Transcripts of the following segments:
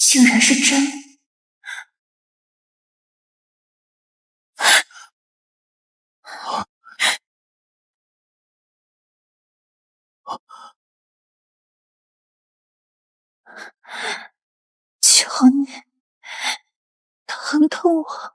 竟然是真。求你，疼疼我！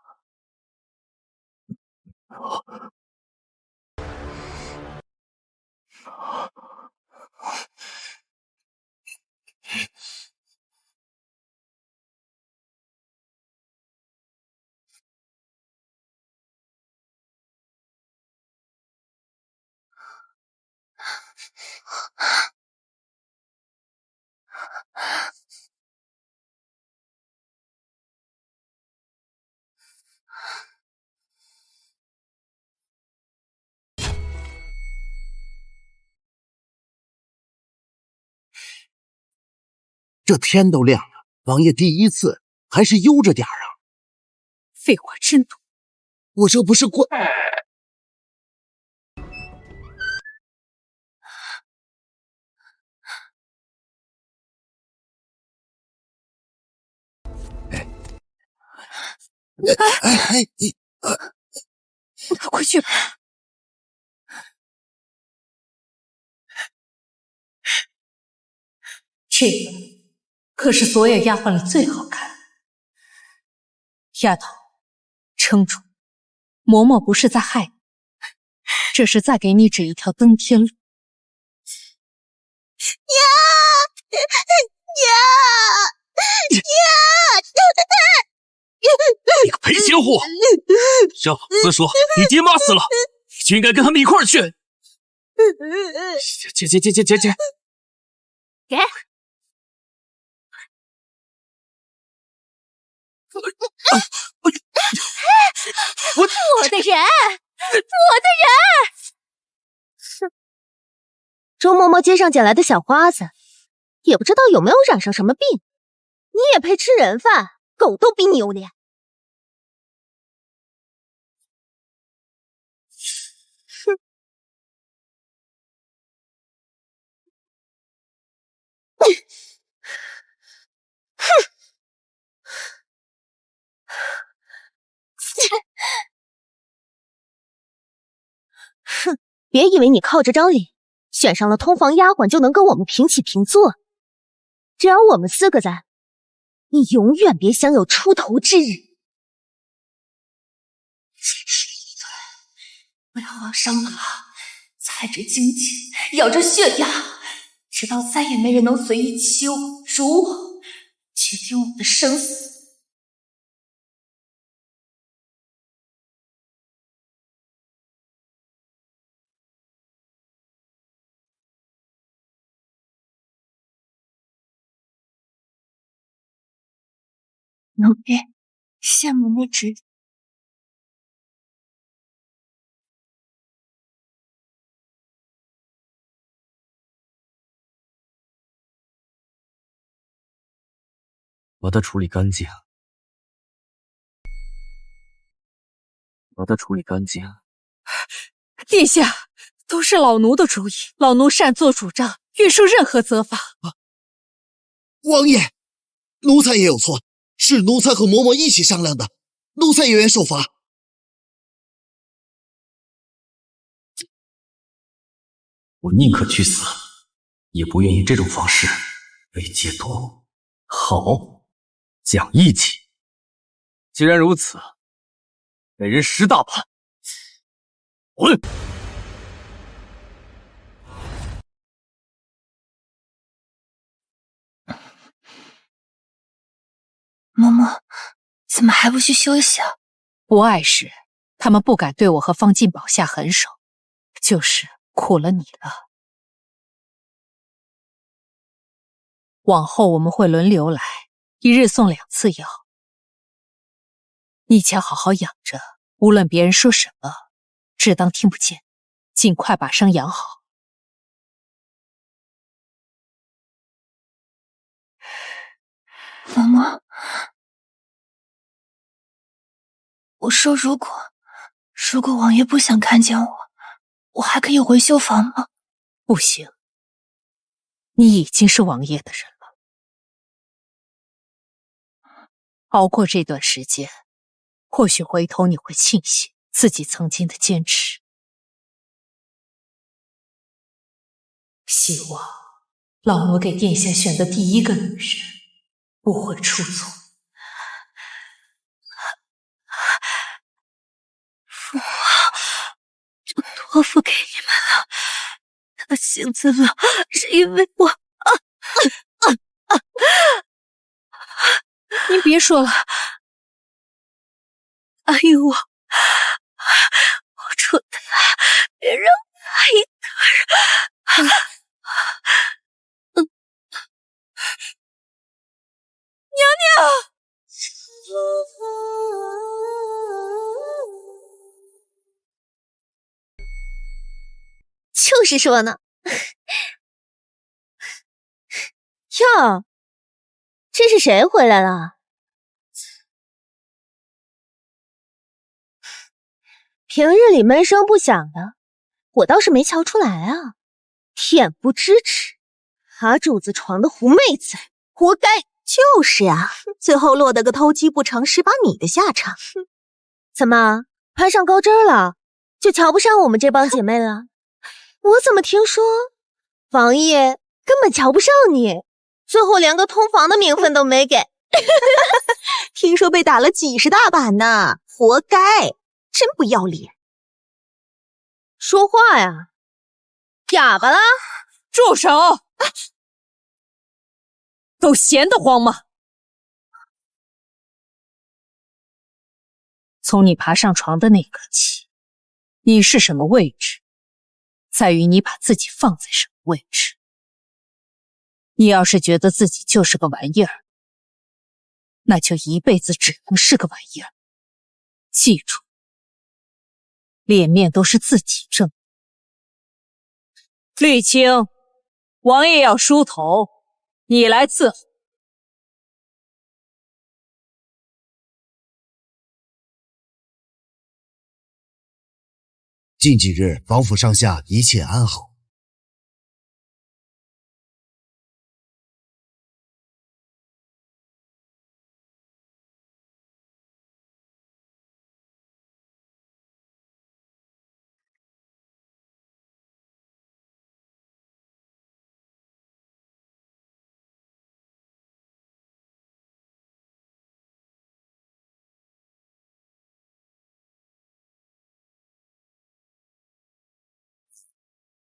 这天都亮了，王爷第一次还是悠着点儿啊！废话真多。我这不是过……快去吧。这个可是所有丫鬟里最好看的。丫头，撑住，嬷嬷不是在害你，这是在给你指一条登天路。你个赔钱货！让老子说，你爹妈死了，你就应该跟他们一块儿去。姐，给。我的人，周嬷嬷街上捡来的小花子，也不知道有没有染上什么病。你也配吃人饭？狗都比你有脸！哼，别以为你靠着张脸选上了通房丫鬟就能跟我们平起平坐。只要我们4个在，你永远别想有出头之日。我要往上爬，踩着荆棘，咬着血压，直到再也没人能随意欺我、辱我，决定我的生死。奴婢羡慕你直。把它处理干净，殿下，都是老奴的主意，老奴擅作主张，愿受任何责罚。王爷，奴才也有错，是奴才和嬷嬷一起商量的，奴才也愿受罚。我宁可去死，也不愿意这种方式被解脱。好，讲义气。既然如此，每人10大板。滚！嬷嬷，怎么还不去休息啊？不碍事，他们不敢对我和方进宝下狠手，就是苦了你了。往后我们会轮流来，一日送2次药。你且好好养着，无论别人说什么，只当听不见，尽快把伤养好。嬷嬷，我说如果王爷不想看见我还可以回绣房吗？不行，你已经是王爷的人了。熬过这段时间，或许回头你会庆幸自己曾经的坚持。希望老奴给殿下选的第一个女人不会出错。父王，就托付给你们了。他性子冷，是因为我。您别说了，答应我，我出的别让他一个人。娘娘，就是说呢。哟，这是谁回来了？平日里闷声不响的，我倒是没瞧出来啊。恬不知耻，爬主子床的狐媚子，活该！就是啊，最后落得个偷鸡不成蚀把米的下场。怎么攀上高枝了，就瞧不上我们这帮姐妹了？我怎么听说王爷根本瞧不上你，最后连个通房的名分都没给。听说被打了几十大板呢，活该！真不要脸！说话呀，哑巴啦！住手！都闲得慌吗？从你爬上床的那刻起，你是什么位置，在于你把自己放在什么位置。你要是觉得自己就是个玩意儿，那就一辈子只能是个玩意儿。记住，脸面都是自己挣。绿青，王爷要梳头，你来伺候。近几日王府上下一切安好。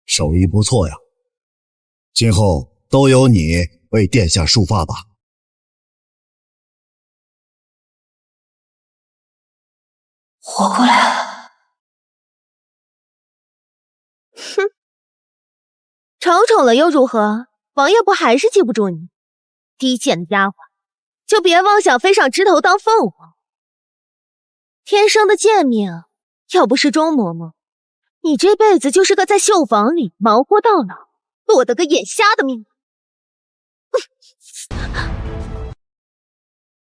手艺不错呀，今后都由你为殿下梳发吧。活过来了。哼，瞅瞅了又如何？王爷不还是记不住你？低贱的丫鬟，就别妄想飞上枝头当凤凰。天生的贱命，要不是钟嬷嬷，你这辈子就是个在绣房里忙活到老，落得个眼瞎的命。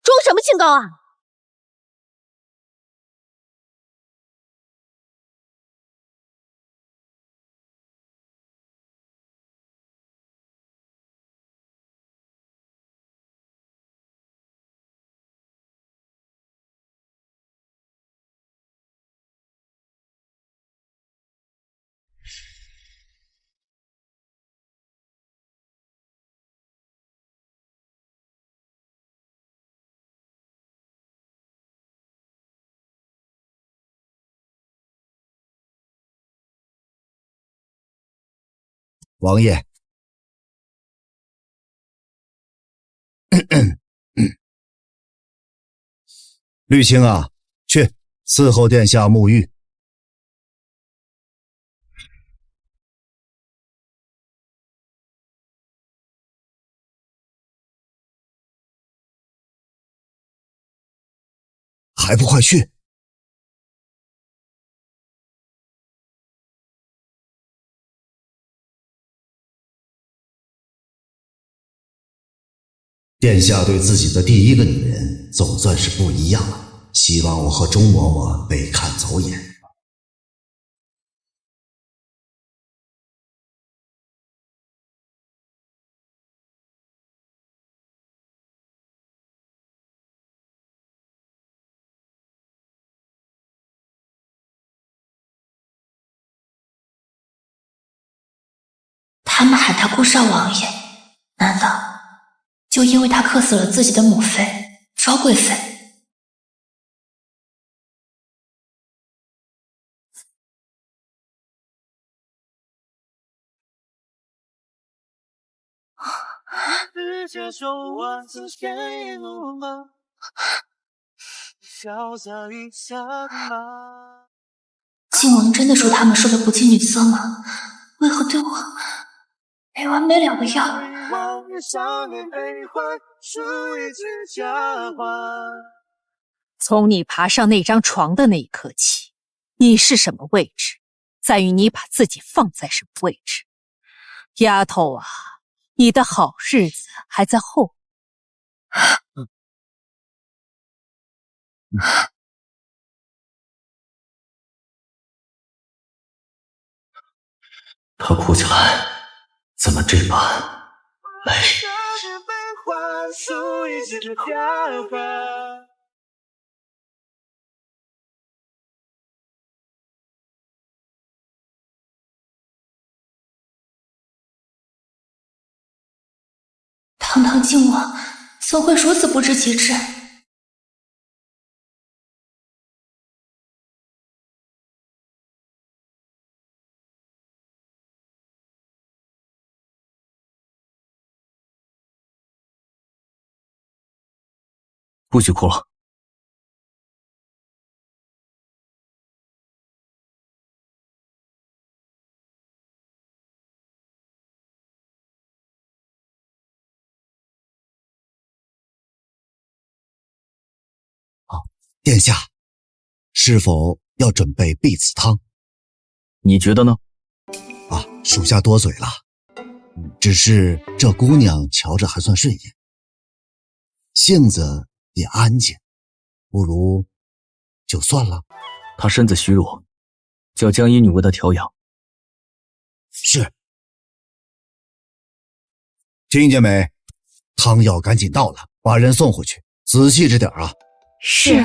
装什么清高啊？王爷，绿青啊，去伺候殿下沐浴。还不快去！殿下对自己的第一个女人总算是不一样了，希望我和钟嬷嬷被看走眼。他们喊他顾少王爷，难道就因为他克死了自己的母妃昭贵妃？靖王真的说他们说的不近女色吗？为何对我没完没了的要？从你爬上那张床的那一刻起，你是什么位置，在于你把自己放在什么位置。丫头啊，你的好日子还在后。他哭起来怎么这般美？堂堂靖王怎会如此不知节制？不许哭了。殿下，是否要准备避子汤？你觉得呢？属下多嘴了。只是这姑娘瞧着还算顺眼，性子也安静，不如就算了。她身子虚弱，叫江衣女为她调养。是。听见没？汤药赶紧到了，把人送回去，仔细着点啊。是。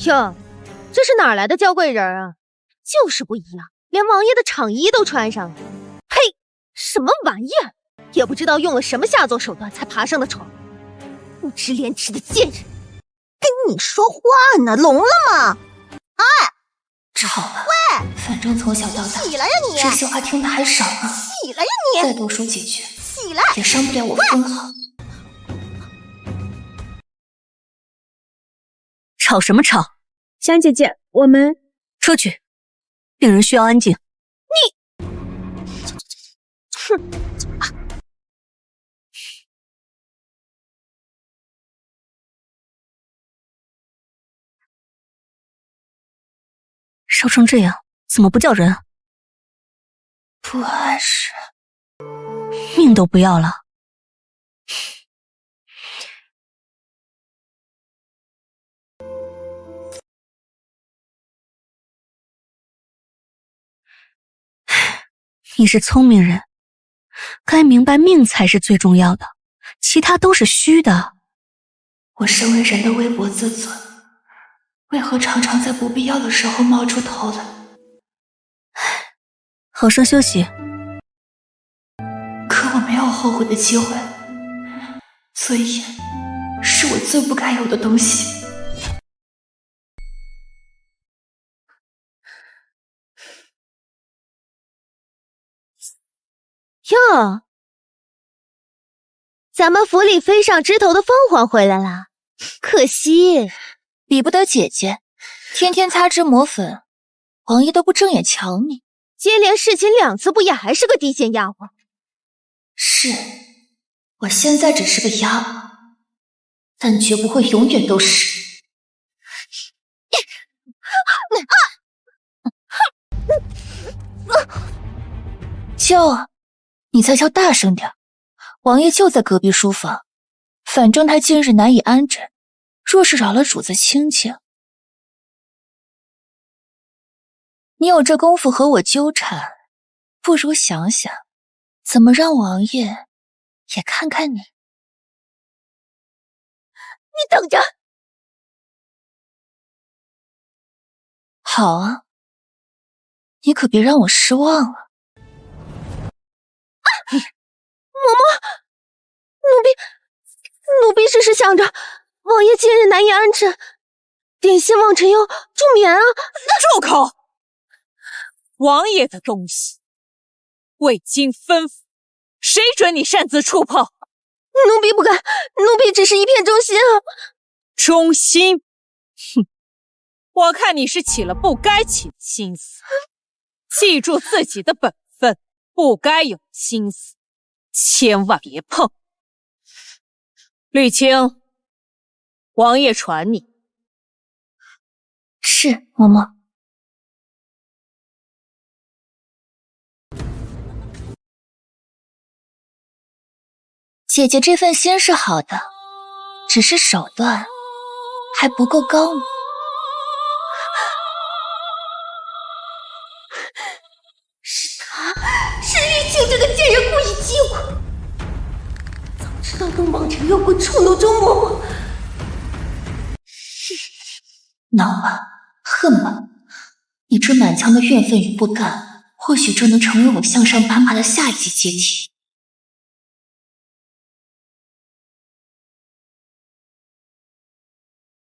哟，这是哪来的娇贵人啊？就是不一样，连王爷的氅衣都穿上了。呸！什么玩意儿？也不知道用了什么下作手段才爬上的床。不知廉耻的贱人！跟你说话呢，聋了吗？哎，吵了。喂，反正从小到大，起来呀你！这些话听的还少呢。起来呀你！再多说几句，起来，也伤不了我分毫。吵什么吵？香姐姐，我们出去，病人需要安静。哼，走吧。烧成这样，怎么不叫人？不碍事，命都不要了。你是聪明人，该明白命才是最重要的，其他都是虚的。我身为人的微薄自尊，为何常常在不必要的时候冒出头来？好生休息。可我没有后悔的机会，尊严是我最不该有的东西。哟，咱们府里飞上枝头的凤凰回来了，可惜比不得姐姐，天天擦脂抹粉，王爷都不正眼瞧你。接连侍寝2次，不也还是个低贱丫鬟？是，我现在只是个丫鬟，但绝不会永远都是。叫啊，你再叫大声点，王爷就在隔壁书房，反正他近日难以安枕，若是扰了主子清静，你有这功夫和我纠缠，不如想想怎么让王爷也看看你。你等着，好啊，你可别让我失望了。奴婢只是想着王爷近日难以安枕，点心望臣药助眠啊。住口！王爷的东西，未经吩咐，谁准你擅自触碰？奴婢不敢，奴婢只是一片忠心啊。忠心？哼，我看你是起了不该起的心思。记住自己的本分，不该有心思，千万别碰。绿青，王爷传你。是，嬷嬷。姐姐这份心是好的，只是手段还不够高明。是玉清这个贱人故意激我。早知道跟王晨又会触怒周嬷嬷。恼吧，恨吧，你这满腔的怨愤与不甘，或许就能成为我向上攀爬的下一级阶梯。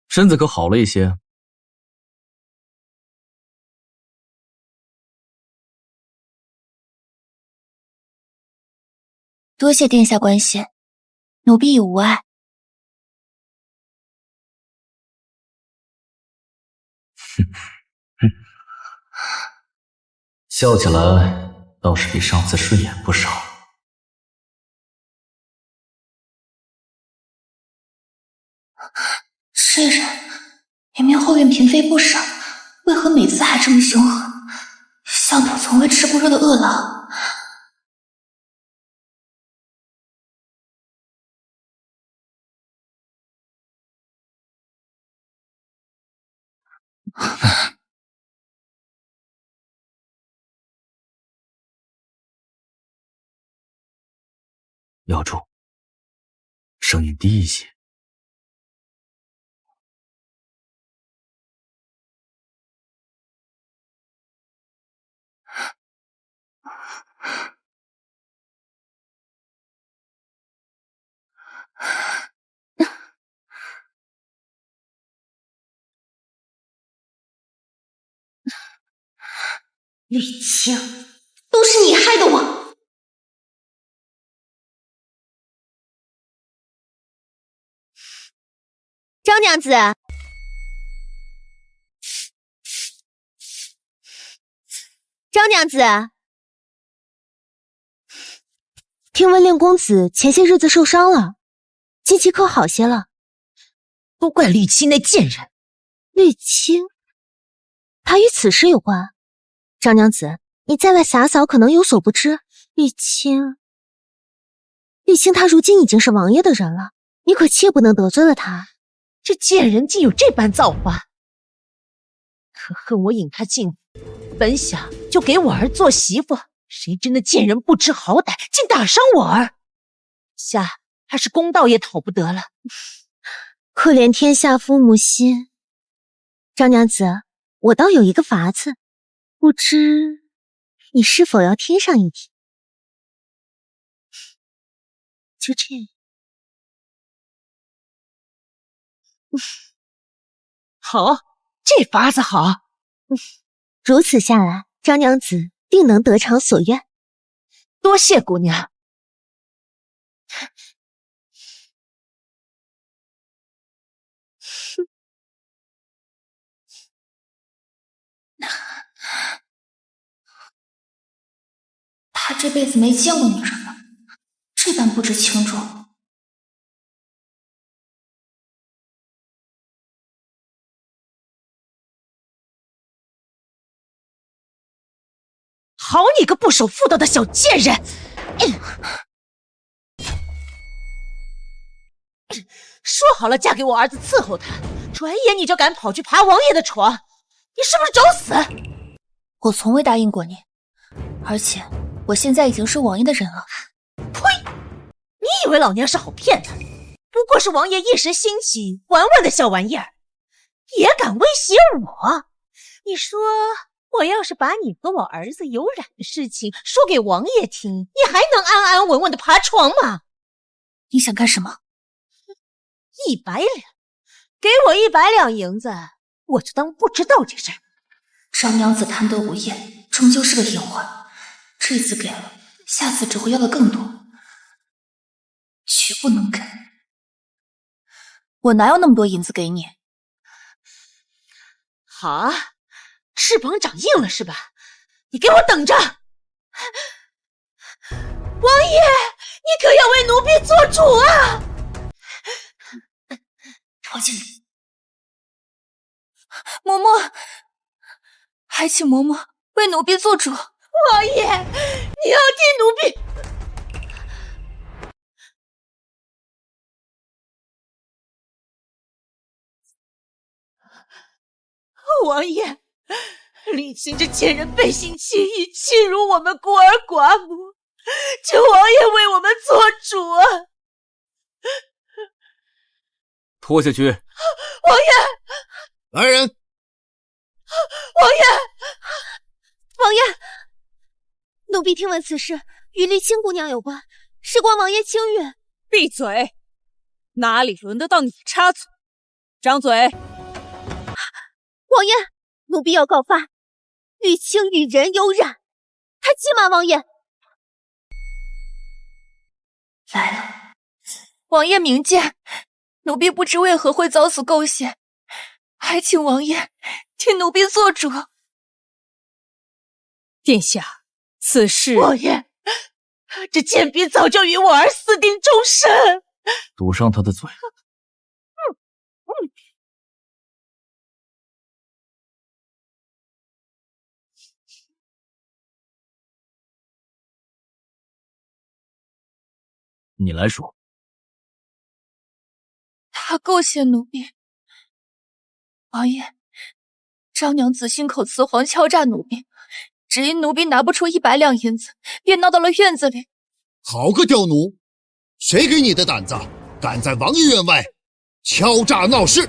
身子可好了一些？多谢殿下关心，奴婢已无碍。笑起来倒是比上次顺眼不少。这人明明后院嫔妃不少，为何每次还这么凶狠，像头从未吃过肉的饿狼？药主，声音低一些。绿青，都是你害的我。张娘子，张娘子，听闻令公子前些日子受伤了，近期可好些了？都怪绿青那贱人。绿青，她与此事有关？张娘子，你在外洒扫可能有所不知，绿青她如今已经是王爷的人了，你可切不能得罪了她。这贱人竟有这般造化，可恨我引她进府，本想就给我儿做媳妇，谁知那贱人不知好歹，竟打伤我儿，下怕是公道也讨不得了。可怜天下父母心。张娘子，我倒有一个法子，不知你是否要听上一听？就这样。好，这法子好。如此下来，张娘子定能得偿所愿。多谢姑娘。他这辈子没见过女人了，这般不知轻重。好你个不守妇道的小贱人！说好了嫁给我儿子伺候他，转眼你就敢跑去爬王爷的床，你是不是找死？我从未答应过你，而且我现在已经是王爷的人了。呸！你以为老娘是好骗的？不过是王爷一时兴起玩玩的小玩意儿，也敢威胁我？你说我要是把你和我儿子有染的事情说给王爷听，你还能安安稳稳的爬床吗？你想干什么100两，给我100两银子，我就当不知道这事儿。张娘子贪得无厌，终究是个隐患。这次给了，下次只会要的更多，绝不能给。我哪有那么多银子给你？好啊，翅膀长硬了是吧？你给我等着！王爷，你可要为奴婢做主啊！朝进来，嬷嬷，还请嬷嬷为奴婢做主。王爷，你要替奴婢……王爷，李清这贱人背信弃义，欺辱我们孤儿寡母，求王爷为我们做主啊！拖下去。王爷，来人！王爷，王爷，奴婢听闻此事与丽青姑娘有关，事关王爷清誉。闭嘴！哪里轮得到你插嘴？张嘴！王爷，奴婢要告发丽青与人有染，她欺瞒王爷。来了，王爷明鉴，奴婢不知为何会遭此构陷，还请王爷替奴婢做主。殿下，此事……王爷，这贱婢早就与我儿私定终身。堵上他的嘴。你来说。他构陷奴婢。王爷，张娘子信口雌黄敲诈奴婢，只因奴婢拿不出100两银子，便闹到了院子里。好个刁奴！谁给你的胆子，敢在王爷院外敲诈闹事？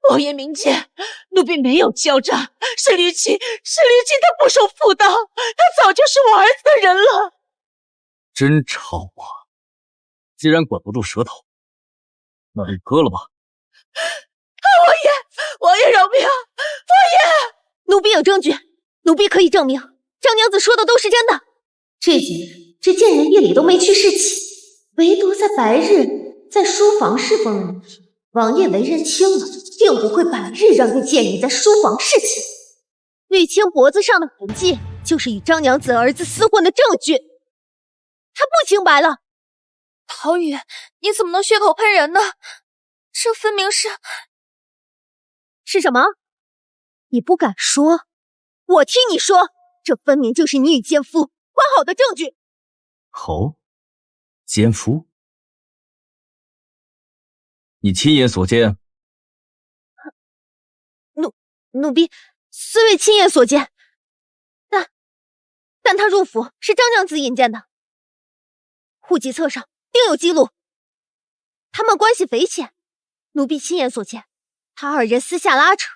王爷明鉴，奴婢没有敲诈，是吕青他不守妇道，他早就是我儿子的人了。真吵啊！既然管不住舌头，那就割了吧。王爷饶命！王爷，奴婢有证据，奴婢可以证明张娘子说的都是真的。这几日，这贱人夜里都没去侍寝，唯独在白日在书房侍奉了一天。王爷为人轻了，定不会白日让这贱人在书房侍寝。绿青脖子上的痕迹，就是与张娘子儿子厮混的证据。他不清白了。陶宇，你怎么能血口喷人呢？这分明是什么？你不敢说？我听你说，这分明就是你与奸夫关好的证据。好，奸夫，你亲眼所见？奴婢虽未亲眼所见，但他入府是张娘子引荐的，户籍册上定有记录。他们关系匪浅，奴婢亲眼所见，他二人私下拉扯，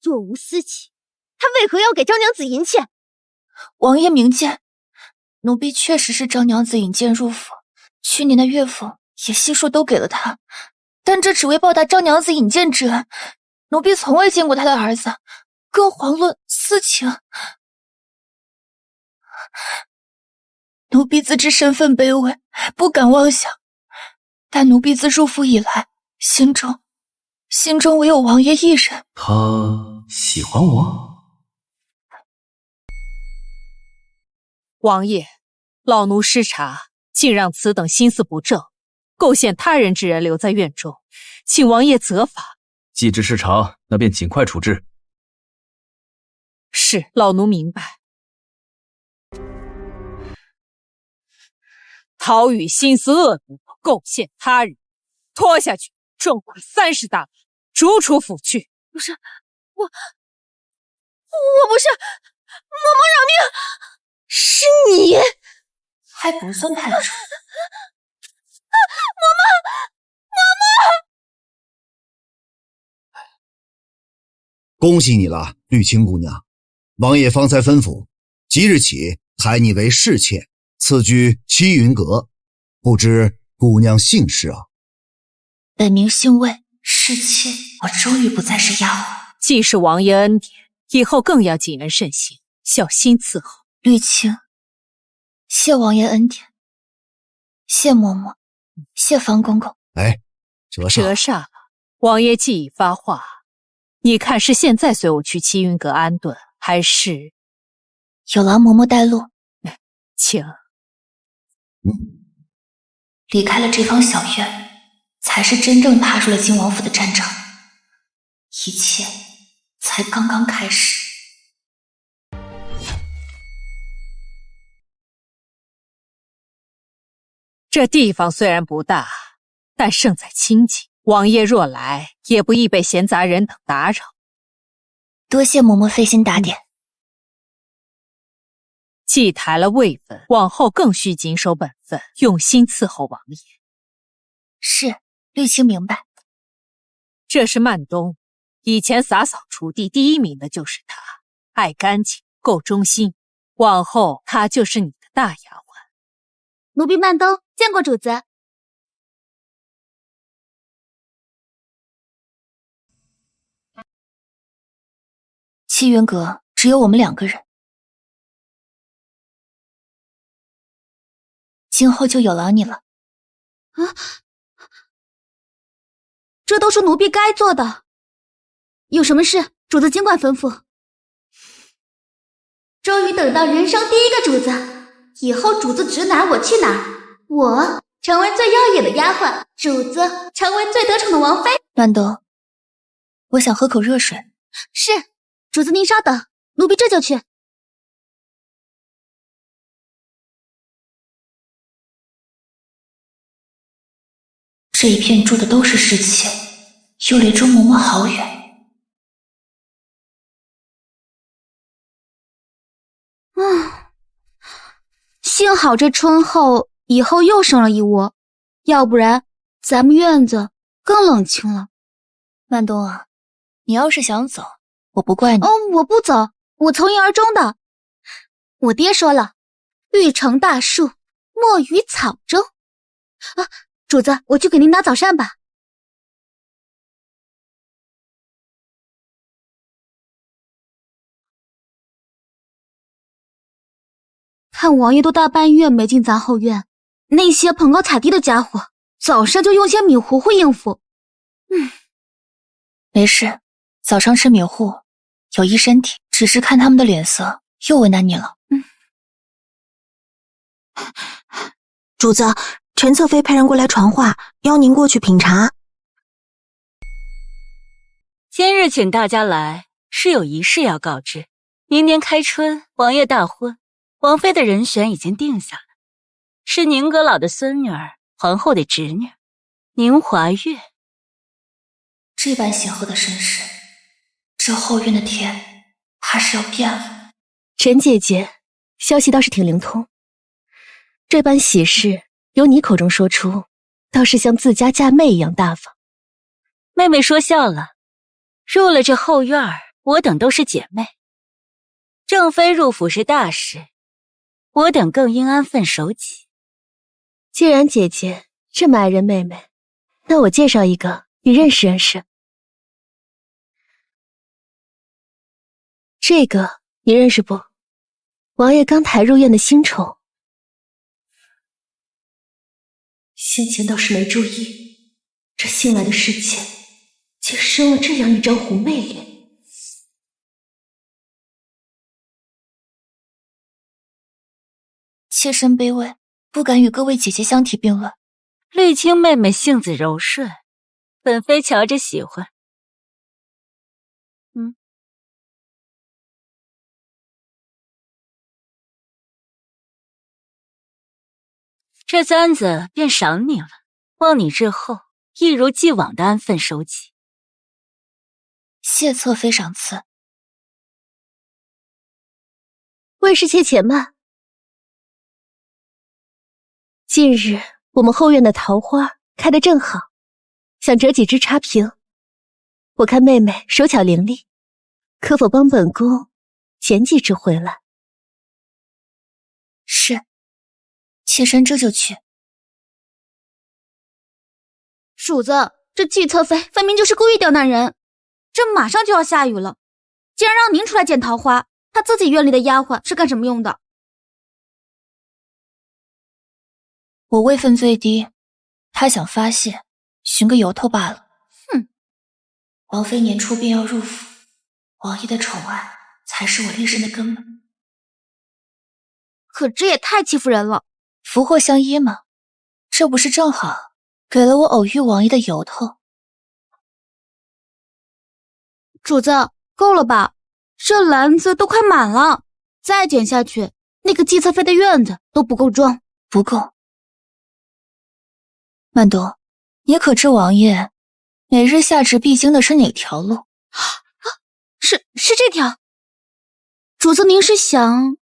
若无私情，他为何要给张娘子银钱？王爷明鉴，奴婢确实是张娘子引荐入府，去年的月俸也悉数都给了她，但这只为报答张娘子引荐之恩，奴婢从未见过她的儿子，更遑论私情。奴婢自知身份卑微，不敢妄想，但奴婢自入府以来，心中唯有王爷一人。他喜欢我？王爷，老奴失察，竟让此等心思不正、构陷他人之人留在院中，请王爷责罚。既知失察，那便尽快处置。是，老奴明白。陶宇心思恶毒，构陷他人，拖下去，重罚30大板，逐出府去。不是，我不是，嬷嬷饶命！是你，还不算太准。恭喜你了，绿青姑娘。王爷方才吩咐，即日起抬你为侍妾，赐居七云阁。不知姑娘姓氏啊？本名姓魏，侍妾，我终于不再是丫鬟。既是王爷恩典，以后更要谨言慎行，小心伺候。绿青，谢王爷恩典，谢嬷嬷，谢方公公。哎，折煞了。王爷既已发话，你看是现在随我去七云阁安顿，还是有劳嬷嬷带路？请。离开了这方小院，才是真正踏入了金王府的战场，一切才刚刚开始。这地方虽然不大，但胜在清静。王爷若来，也不易被闲杂人等打扰。多谢嬷嬷费心打点。既抬了位分，往后更需谨守本分，用心伺候王爷。是，绿青明白。这是曼冬，以前洒扫厨地第1名的就是他，爱干净，够忠心。往后他就是你的大丫鬟。奴婢曼冬见过主子。七云阁只有我们2个人，今后就有劳你了。啊，这都是奴婢该做的。有什么事，主子尽管吩咐。终于等到人生第一个主子，以后主子指哪儿我去哪儿。我成为最耀眼的丫鬟，主子成为最得宠的王妃。曼冬，我想喝口热水。是，主子您稍等，奴婢这就去。这一片住的都是侍妾，又离周嬷嬷好远。幸好这春后以后又生了一窝，要不然咱们院子更冷清了。曼冬啊，你要是想走，我不怪你。我不走，我从一而终的。我爹说了，欲成大树，莫于草中。主子，我去给您打早膳吧。看王爷都大半月没进咱后院，那些捧高踩低的家伙，早上就用些米糊糊应付。没事，早上吃米糊有益身体，只是看他们的脸色，又为难你了。主子，陈侧妃派人过来传话，邀您过去品茶。今日请大家来，是有一事要告知。明年开春，王爷大婚，王妃的人选已经定下来，是宁阁老的孙女儿，皇后的侄女宁华月。这般显赫的身世，这后院的天怕是要变了。陈姐姐，消息倒是挺灵通。这般喜事由你口中说出，倒是像自家嫁妹一样大方。妹妹说笑了，入了这后院儿，我等都是姐妹。正妃入府是大事，我等更应安分守己。既然姐姐这么爱人妹妹，那我介绍一个，你认识认识。这个你认识不？王爷刚抬入院的新宠。先前倒是没注意，这新来的侍妾竟生了这样一张狐媚脸。妾身卑微，不敢与各位姐姐相提并论。绿青妹妹性子柔顺，本妃瞧着喜欢。这簪子便赏你了，望你日后一如既往的安分守己。谢侧妃赏赐。魏侍妾且慢。近日我们后院的桃花开得正好，想折几枝插瓶。我看妹妹手巧伶俐，可否帮本宫捡几只回来？是，妾身这就去。主子，这季侧妃分明就是故意刁难人。这马上就要下雨了，竟然让您出来捡桃花，她自己院里的丫鬟是干什么用的？我位分最低，她想发泄，寻个由头罢了。哼！王妃年初便要入府，王爷的宠爱才是我立身的根本。可这也太欺负人了！福祸相依嘛，这不是正好给了我偶遇王爷的由头？主子，够了吧？这篮子都快满了，再捡下去，那个季侧妃的院子都不够装。不够。曼朵，你可知王爷每日下旨必经的是哪条路？是这条。主子，您是想……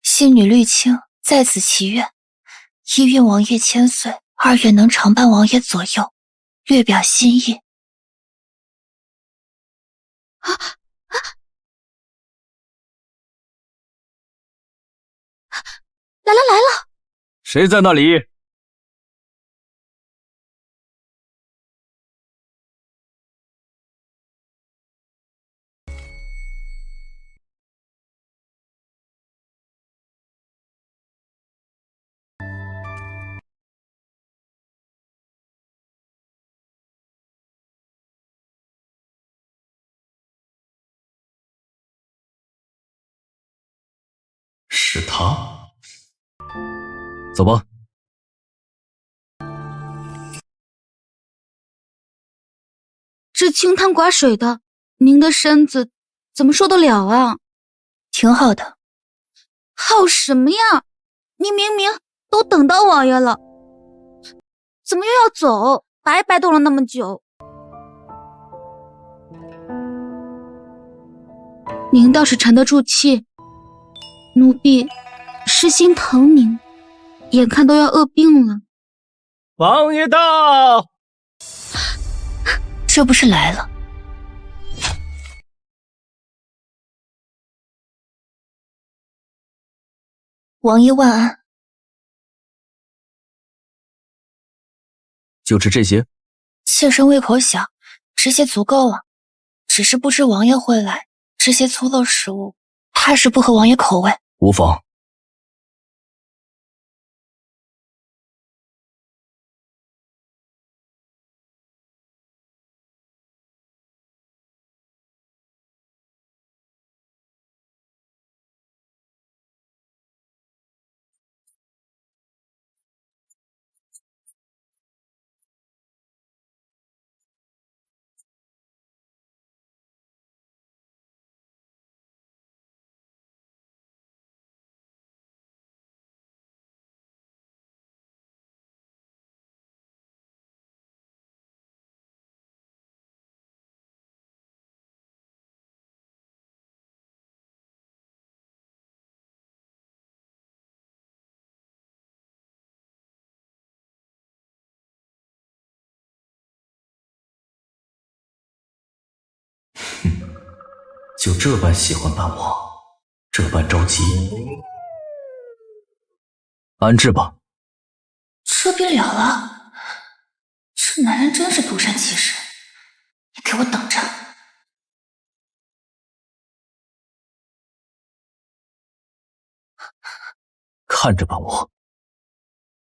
仙女绿青在此祈愿，一愿王爷千岁，二愿能常伴王爷左右，略表心意。来了！谁在那里？是他。走吧。这清汤寡水的，您的身子怎么受得了啊？挺好的。好什么呀？您明明都等到王爷了，怎么又要走？白白等了那么久。您倒是沉得住气，奴婢是心疼您，眼看都要饿病了。王爷到！这不是来了？王爷万安。就吃这些？妾身胃口小，这些足够了。只是不知王爷会来，这些粗陋食物怕是不合王爷口味。无妨。就这般喜欢伴我，这般着急，安置吧。这便了了？这男人真是独善其身，你给我等着！看着吧，我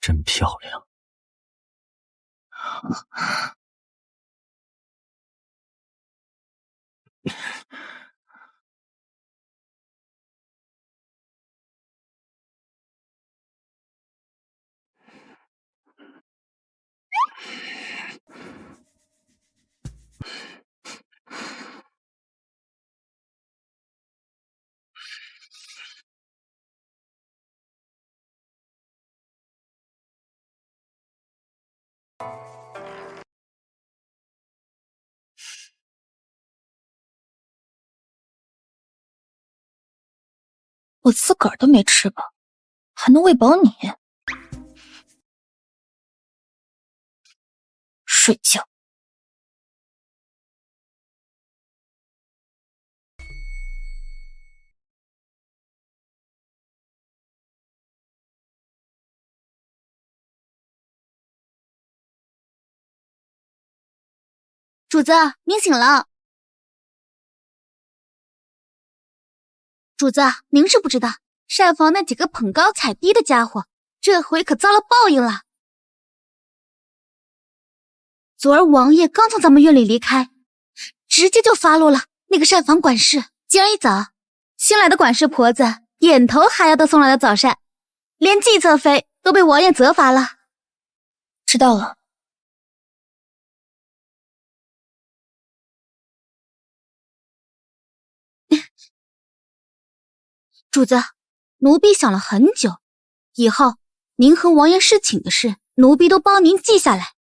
真漂亮。我自个儿都没吃饱，还能喂饱你？睡觉。主子，您醒了。主子，您是不知道，膳房那几个捧高踩低的家伙，这回可遭了报应了。昨儿王爷刚从咱们院里离开，直接就发落了那个膳房管事。今儿一早，新来的管事婆子点头哈腰的送来了早膳，连计策妃都被王爷责罚了。知道了。主子，奴婢想了很久，以后您和王爷侍寝的事，奴婢都帮您记下来。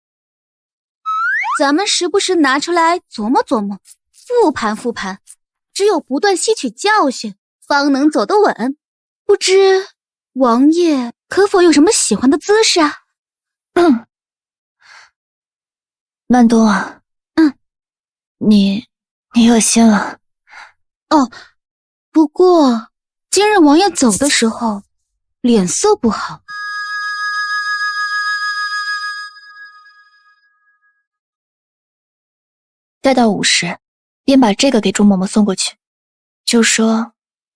咱们时不时拿出来琢磨琢磨，复盘复盘，只有不断吸取教训，方能走得稳。不知王爷可否有什么喜欢的姿势啊？曼冬啊，你恶心了。哦，不过今日王爷走的时候，脸色不好。待到午时，便把这个给朱嬷嬷送过去，就说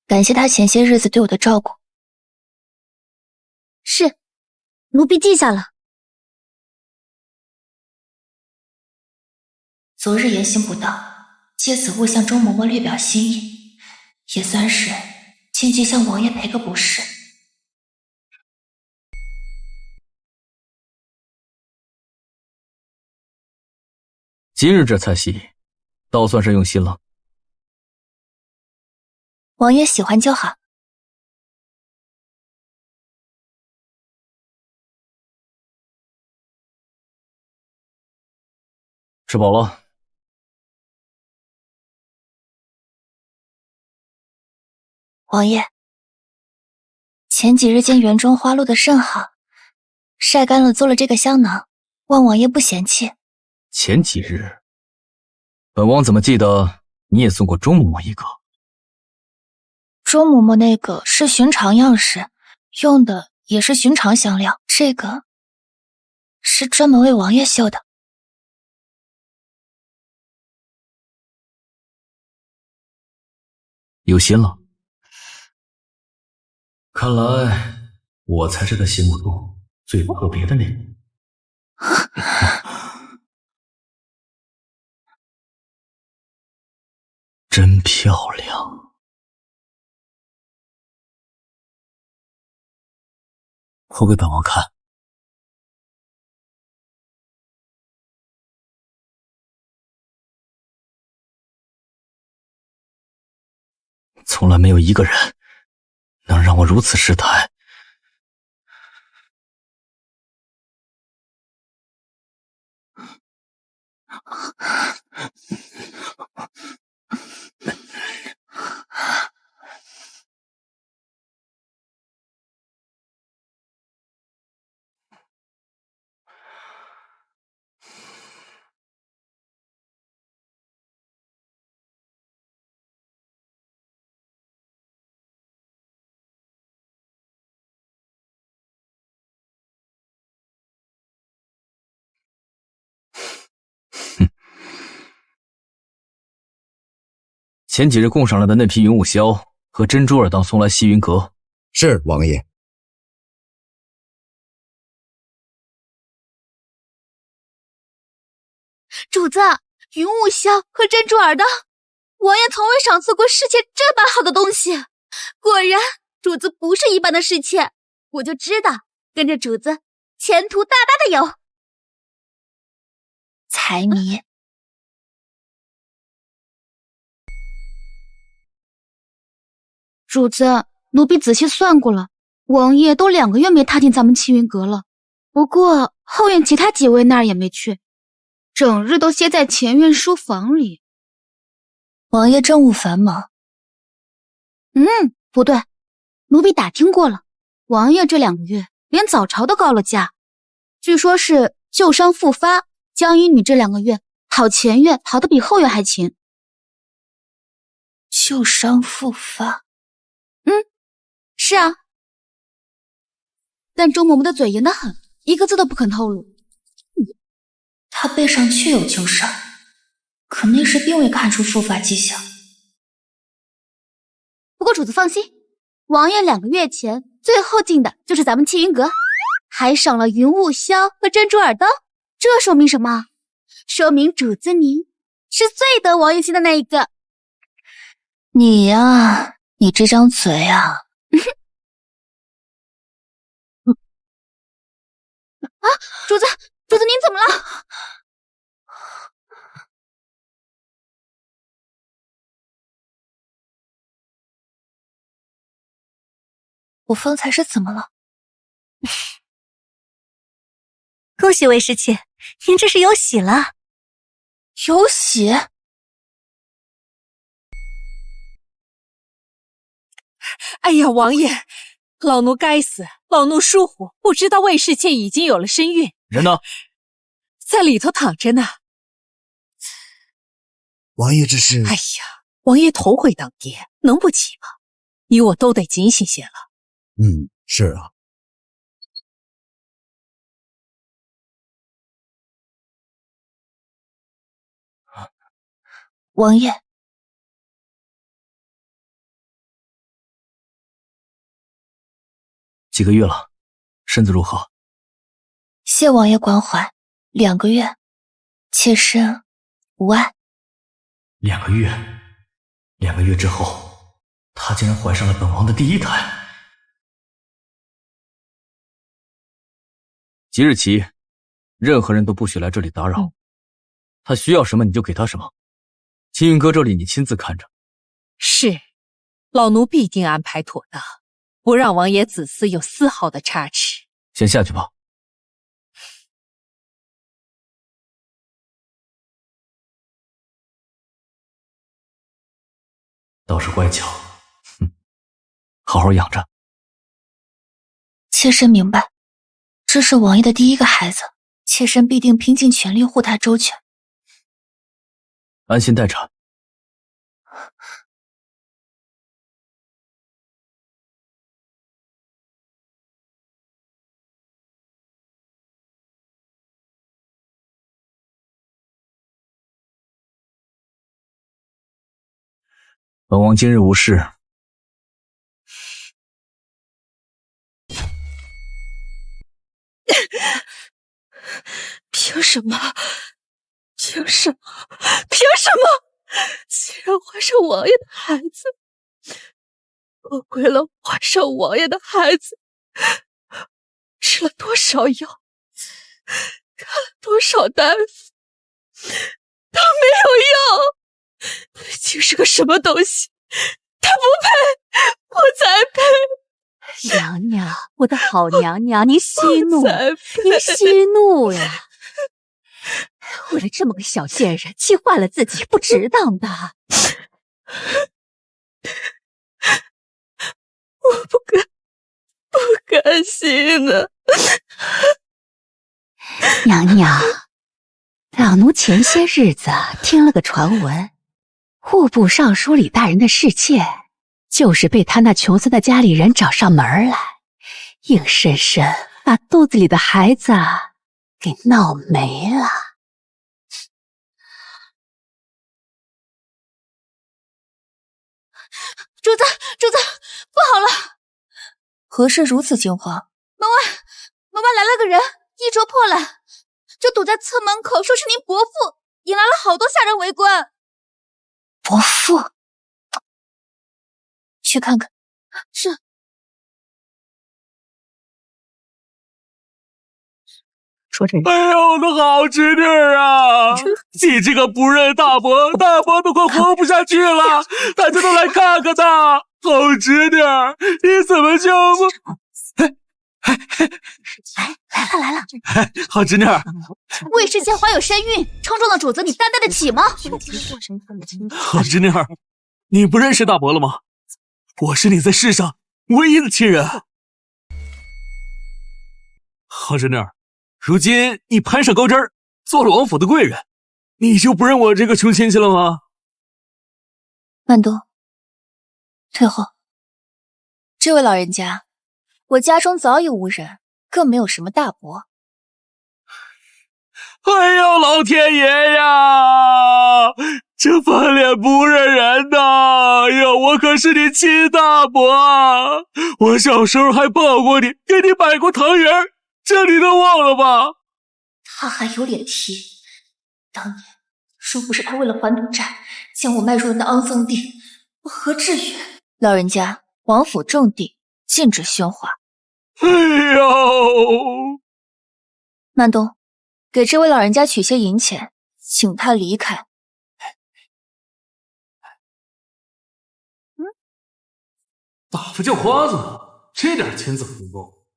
感谢她前些日子对我的照顾。是，奴婢记下了。昨日言行不当，借此物向周嬷嬷略表心意，也算是间接向王爷赔个不是。今日这菜系，倒算是用心了。王爷喜欢就好。吃饱了。王爷，前几日见园中花落得甚好，晒干了做了这个香囊，望王爷不嫌弃。前几日，本王怎么记得你也送过钟嬷嬷一个？钟嬷嬷那个是寻常样式，用的也是寻常香料，这个是专门为王爷绣的。有心了。看来我才是他心目中最特别的那个。真漂亮。还给本王看。从来没有一个人能让我如此失态。前几日供上来的那批云雾霄和珍珠耳当送来西云阁。是王爷。主子，云雾霄和珍珠耳当，王爷从未赏赐过侍妾这般好的东西。果然，主子不是一般的侍妾，我就知道跟着主子前途大大的有。财迷。主子，奴婢仔细算过了，王爷都2个月没踏进咱们七云阁了。不过后院其他几位那儿也没去，整日都歇在前院书房里。王爷政务繁忙。不对，奴婢打听过了，王爷这2个月连早朝都告了假，据说是旧伤复发。江衣女这2个月跑前月跑得比后月还勤。旧伤复发？是啊。但周嬷嬷的嘴严得很，一个字都不肯透露。她背上确有旧伤，可那时并未看出复发迹象。不过主子放心，王爷2个月前最后进的就是咱们气云阁，还赏了云雾箫和珍珠耳刀。这说明什么？说明主子您是最得王爷心的那一个。你呀，你这张嘴啊！啊，主子您怎么了？我方才是怎么了？恭喜魏侍妾，您这是有喜了。有喜？哎呀，王爷，老奴该死，老奴疏忽，不知道魏侍妾已经有了身孕。人呢？在里头躺着呢。王爷这是……哎呀，王爷头回当爹，能不急吗？你我都得警醒些了。是啊。王爷，几个月了，身子如何？谢王爷关怀，2个月，妾身无碍。2个月，2个月之后，她竟然怀上了本王的第1胎。即日起，任何人都不许来这里打扰。她需要什么你就给她什么。青云阁这里你亲自看着。是，老奴必定安排妥当，不让王爷子嗣有丝毫的差池。先下去吧。倒是乖巧，好好养着。妾身明白，这是王爷的第1个孩子，妾身必定拼尽全力护他周全。安心待产。本王今日无事。凭什么？凭什么？凭什么？竟然怀上王爷的孩子！我为了怀上王爷的孩子，吃了多少药，看了多少大夫，都没有用。竟是个什么东西？他不配，我才配！娘娘，我的好娘娘，您息怒，您息怒呀！为了这么个小贱人，气坏了自己，不值当的。我不甘心呢。娘娘，老奴前些日子听了个传闻，户部尚书李大人的侍妾，就是被他那穷酸的家里人找上门来，硬生生把肚子里的孩子给闹没了。主子，不好了！何事如此惊慌？门外来了个人，衣着破烂，就堵在侧门口，说是您伯父，引来了好多下人围观。伯父，去看看。是。说这哎呦，我的好侄女啊！你这个不认大伯，大伯都快活不下去了，大家都来看看他。好侄女，你怎么就不……来了！好侄女，魏氏先怀有身孕，冲撞的主子，你担待得起吗？好侄女，你不认识大伯了吗？我是你在世上唯一的亲人。好侄女儿，如今你攀上高枝儿，做了王府的贵人，你就不认我这个穷亲戚了吗？曼东，退后。这位老人家，我家中早已无人，更没有什么大伯。哎呦，老天爷呀！这翻脸不认人呐！哎呦，我可是你亲大伯啊！我小时候还抱过你，给你买过糖圆，这你都忘了吧？他还有脸提？当年若不是他为了还赌债，将我卖入了那肮脏地，我何至于？老人家，王府重地，禁止喧哗。哎呦！曼东，给这位老人家取些银钱，请他离开。打发叫花子呢，这点钱怎么不够？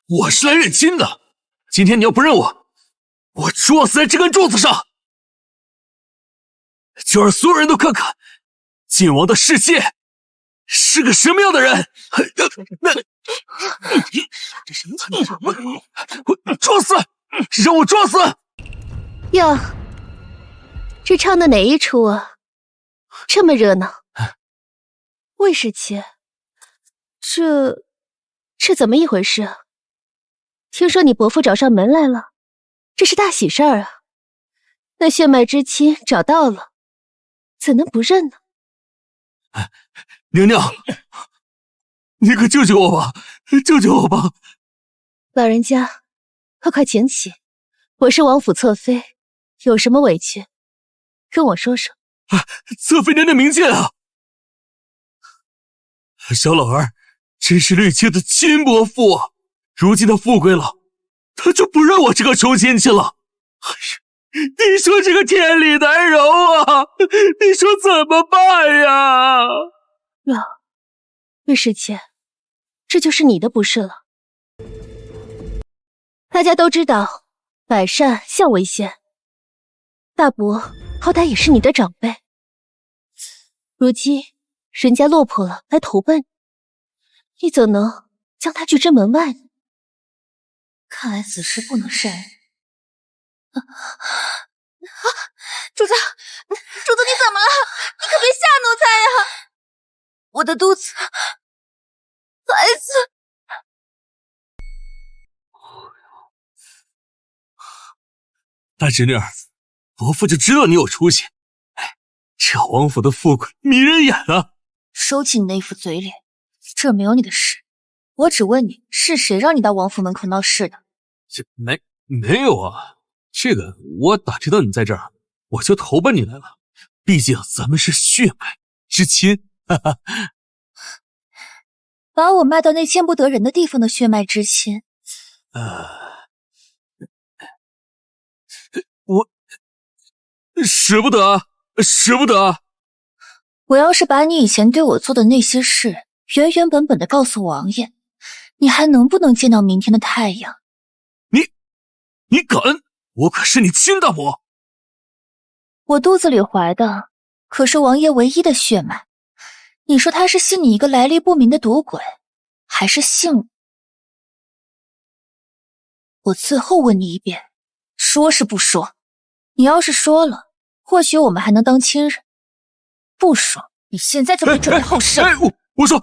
我是来认亲的，今天你要不认我，我撞死在这根柱子上，就让所有人都看看晋王的侍妾是个什么样的人。我撞死，让我撞死！哟，这唱的哪一出啊？这么热闹。魏侍妾，这怎么一回事啊？听说你伯父找上门来了，这是大喜事儿啊！那血脉之亲找到了，怎能不认呢？娘娘，你可救救我吧，救救我吧！老人家，快请起，我是王府侧妃，有什么委屈，跟我说说。侧妃娘娘明鉴啊！小老儿真是绿妾的亲伯父啊！如今他富贵了，他就不认我这个穷亲戚了。哎呀，你说这个天理难容啊！你说怎么办呀？哟，魏侍妾，这就是你的不是了。大家都知道，百善孝为先，大伯好歹也是你的长辈，如今人家落魄了来投奔你，怎能将他拒之门外呢？看来此事不能善人。主子，你怎么了？你可别吓奴才呀！我的肚子，孩子。大侄女儿，伯父就知道你有出息。哎，这王府的富贵迷人眼啊！收起你那副嘴脸，这没有你的事。我只问你，是谁让你到王府门口闹事的？这没有啊，这个我打听到你在这儿，我就投奔你来了。毕竟咱们是血脉之亲。哈哈，把我卖到那见不得人的地方的血脉之亲。我使不得。我要是把你以前对我做的那些事原原本本的告诉王爷，你还能不能见到明天的太阳？你敢？我可是你亲大伯。我肚子里怀的可是王爷唯一的血脉，你说他是信你一个来历不明的赌鬼，还是信我？我最后问你一遍，说是不说？你要是说了，或许我们还能当亲人；不说，你现在就别准备后事了。我说，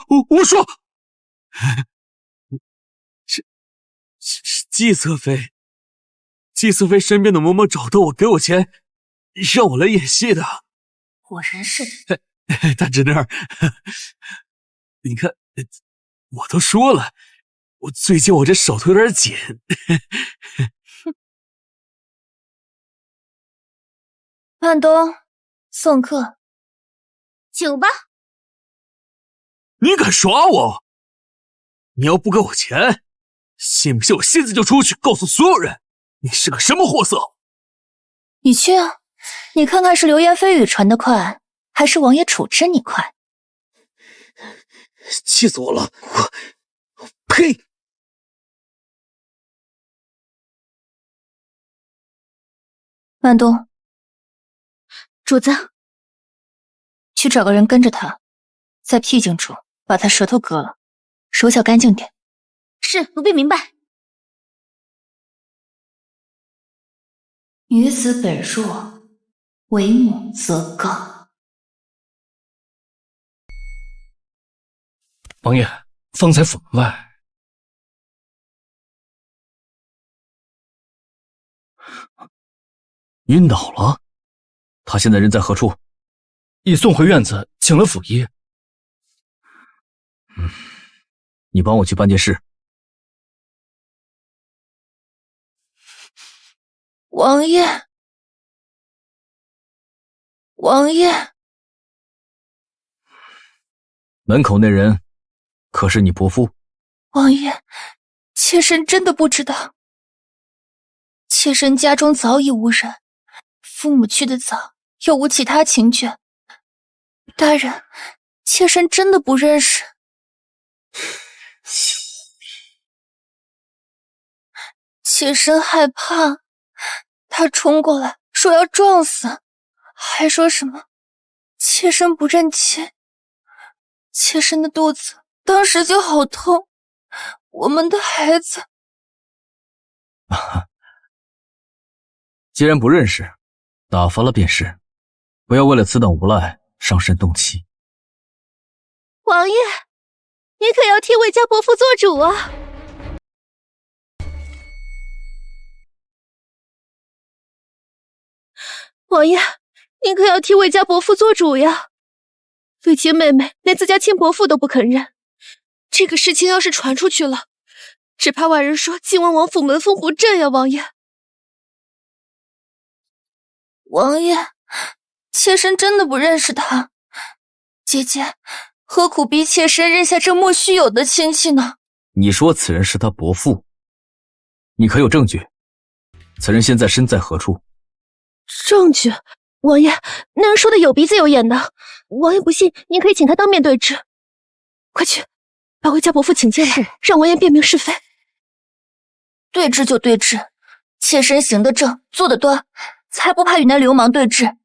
是季侧妃身边的嬷嬷找到我，给我钱，让我来演戏的。果然是的。大侄女儿，你看，我都说了，最近我这手头有点紧。曼东，送客。请吧。你敢耍我？你要不给我钱，信不信我现在就出去告诉所有人，你是个什么货色？你去啊，你看看是流言蜚语传得快，还是王爷处置你快？气死我了！我呸！曼东，主子，去找个人跟着他，在僻静处把他舌头割了。手脚干净点。是，奴婢明白。女子本弱，为母则刚。王爷，方才府门外晕倒了，他现在人在何处？已送回院子，请了府医。你帮我去办件事。王爷，王爷，门口那人可是你伯父？王爷，妾身真的不知道。妾身家中早已无人，父母去得早，又无其他亲眷。大人，妾身真的不认识。妾身害怕，他冲过来说要撞死，还说什么妾身不认亲。妾身的肚子当时就好痛，我们的孩子。既然不认识，打发了便是，不要为了此等无赖伤身动气。王爷，你可要替魏家伯父做主啊！王爷，你可要替魏家伯父做主呀！魏青妹妹连自家亲伯父都不肯认，这个事情要是传出去了，只怕外人说晋王王府门风不正呀！王爷，王爷，妾身真的不认识他。姐姐，何苦逼妾身认下这莫须有的亲戚呢？你说此人是他伯父，你可有证据？此人现在身在何处？证据？王爷，那人说的有鼻子有眼的，王爷不信，您可以请他当面对质。快去，把魏家伯父请进来，让王爷辨明是非。对质就对质，妾身行得正，坐得端，才不怕与那流氓对质。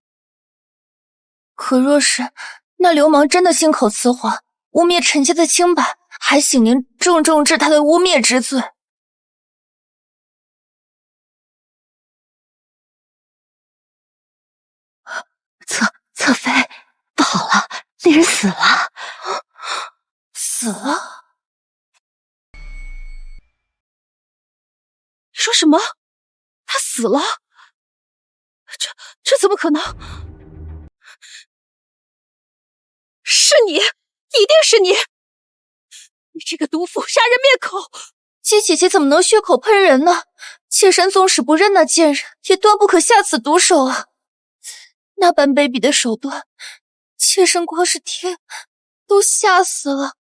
可若是那流氓真的信口雌黄，污蔑臣妾的清白，还请您重重治他的污蔑之罪。侧妃，不好了，那人死了。死了？你说什么？他死了？这怎么可能？是你，一定是你！你这个毒妇，杀人灭口！姬姐姐怎么能血口喷人呢？妾身纵使不认那贱人，也断不可下此毒手啊！那般卑鄙的手段，妾身光是听都吓死了。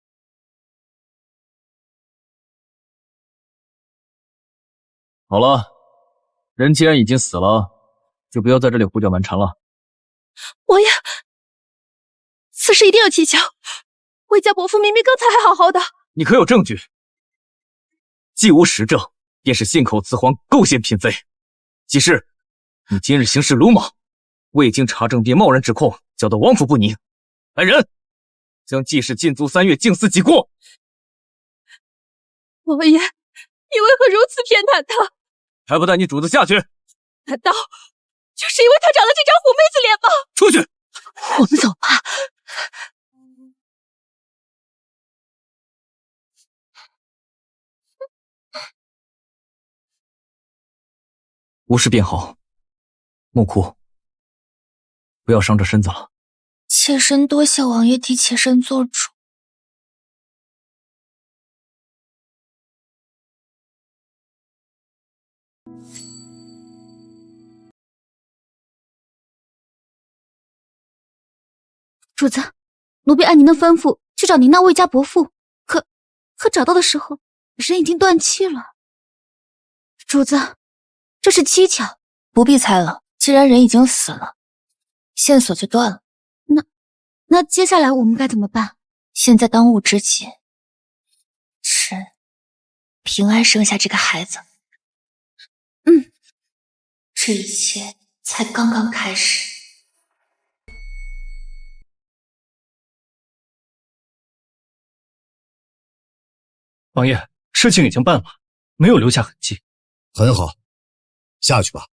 好了，人既然已经死了，就不要在这里胡搅蛮缠了。王爷，此事一定要蹊跷。魏家伯父明明刚才还好好的，你可有证据？既无实证，便是信口雌黄，构陷嫔妃。即是你今日行事鲁莽，未经查证便贸然指控，搅得王府不宁。来人，将季氏禁足3月，静思己过。王爷，你为何如此偏袒他？还不带你主子下去？难道就是因为他长了这张虎妹子脸吗？出去！我们走吧。无事便好，莫哭，不要伤着身子了。妾身多谢王爷替妾身做主。主子，奴婢按您的吩咐去找您那魏家伯父，可找到的时候，人已经断气了。主子，这是蹊跷。不必猜了，既然人已经死了，线索就断了。那接下来我们该怎么办？现在当务之急是平安生下这个孩子。这一切才刚刚开始。王爷，事情已经办了，没有留下痕迹。很好，下去吧。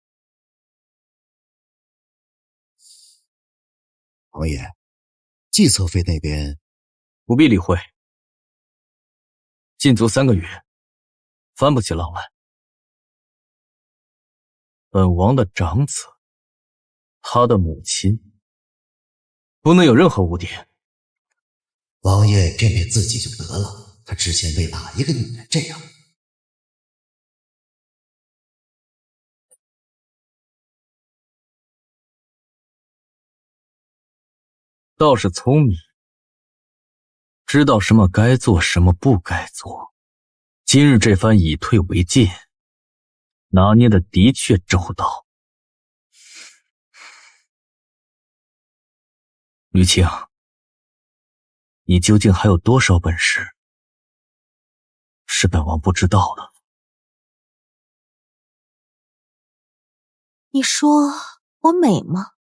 王爷，计策费那边不必理会。禁足3个月，翻不起浪来。本王的长子，他的母亲，不能有任何污点。王爷骗骗自己就得了，他之前为哪一个女人这样？倒是聪明，知道什么该做，什么不该做。今日这番以退为进，拿捏的的确周到。吕青，你究竟还有多少本事，是本王不知道的？你说我美吗？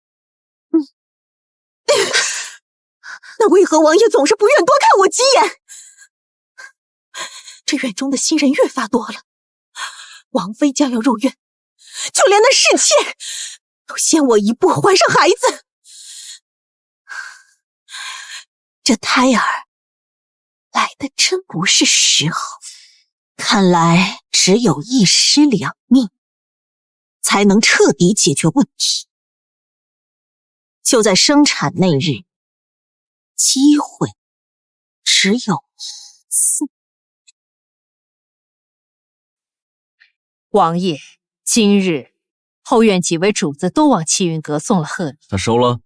那为何王爷总是不愿多看我几眼？这院中的新人越发多了，王妃将要入院，就连那侍妾都先我一步怀上孩子。这胎儿来的真不是时候，看来只有一尸两命，才能彻底解决问题。就在生产那日，机会只有一次。王爷，今日后院几位主子都往气运阁送了贺礼。他收了？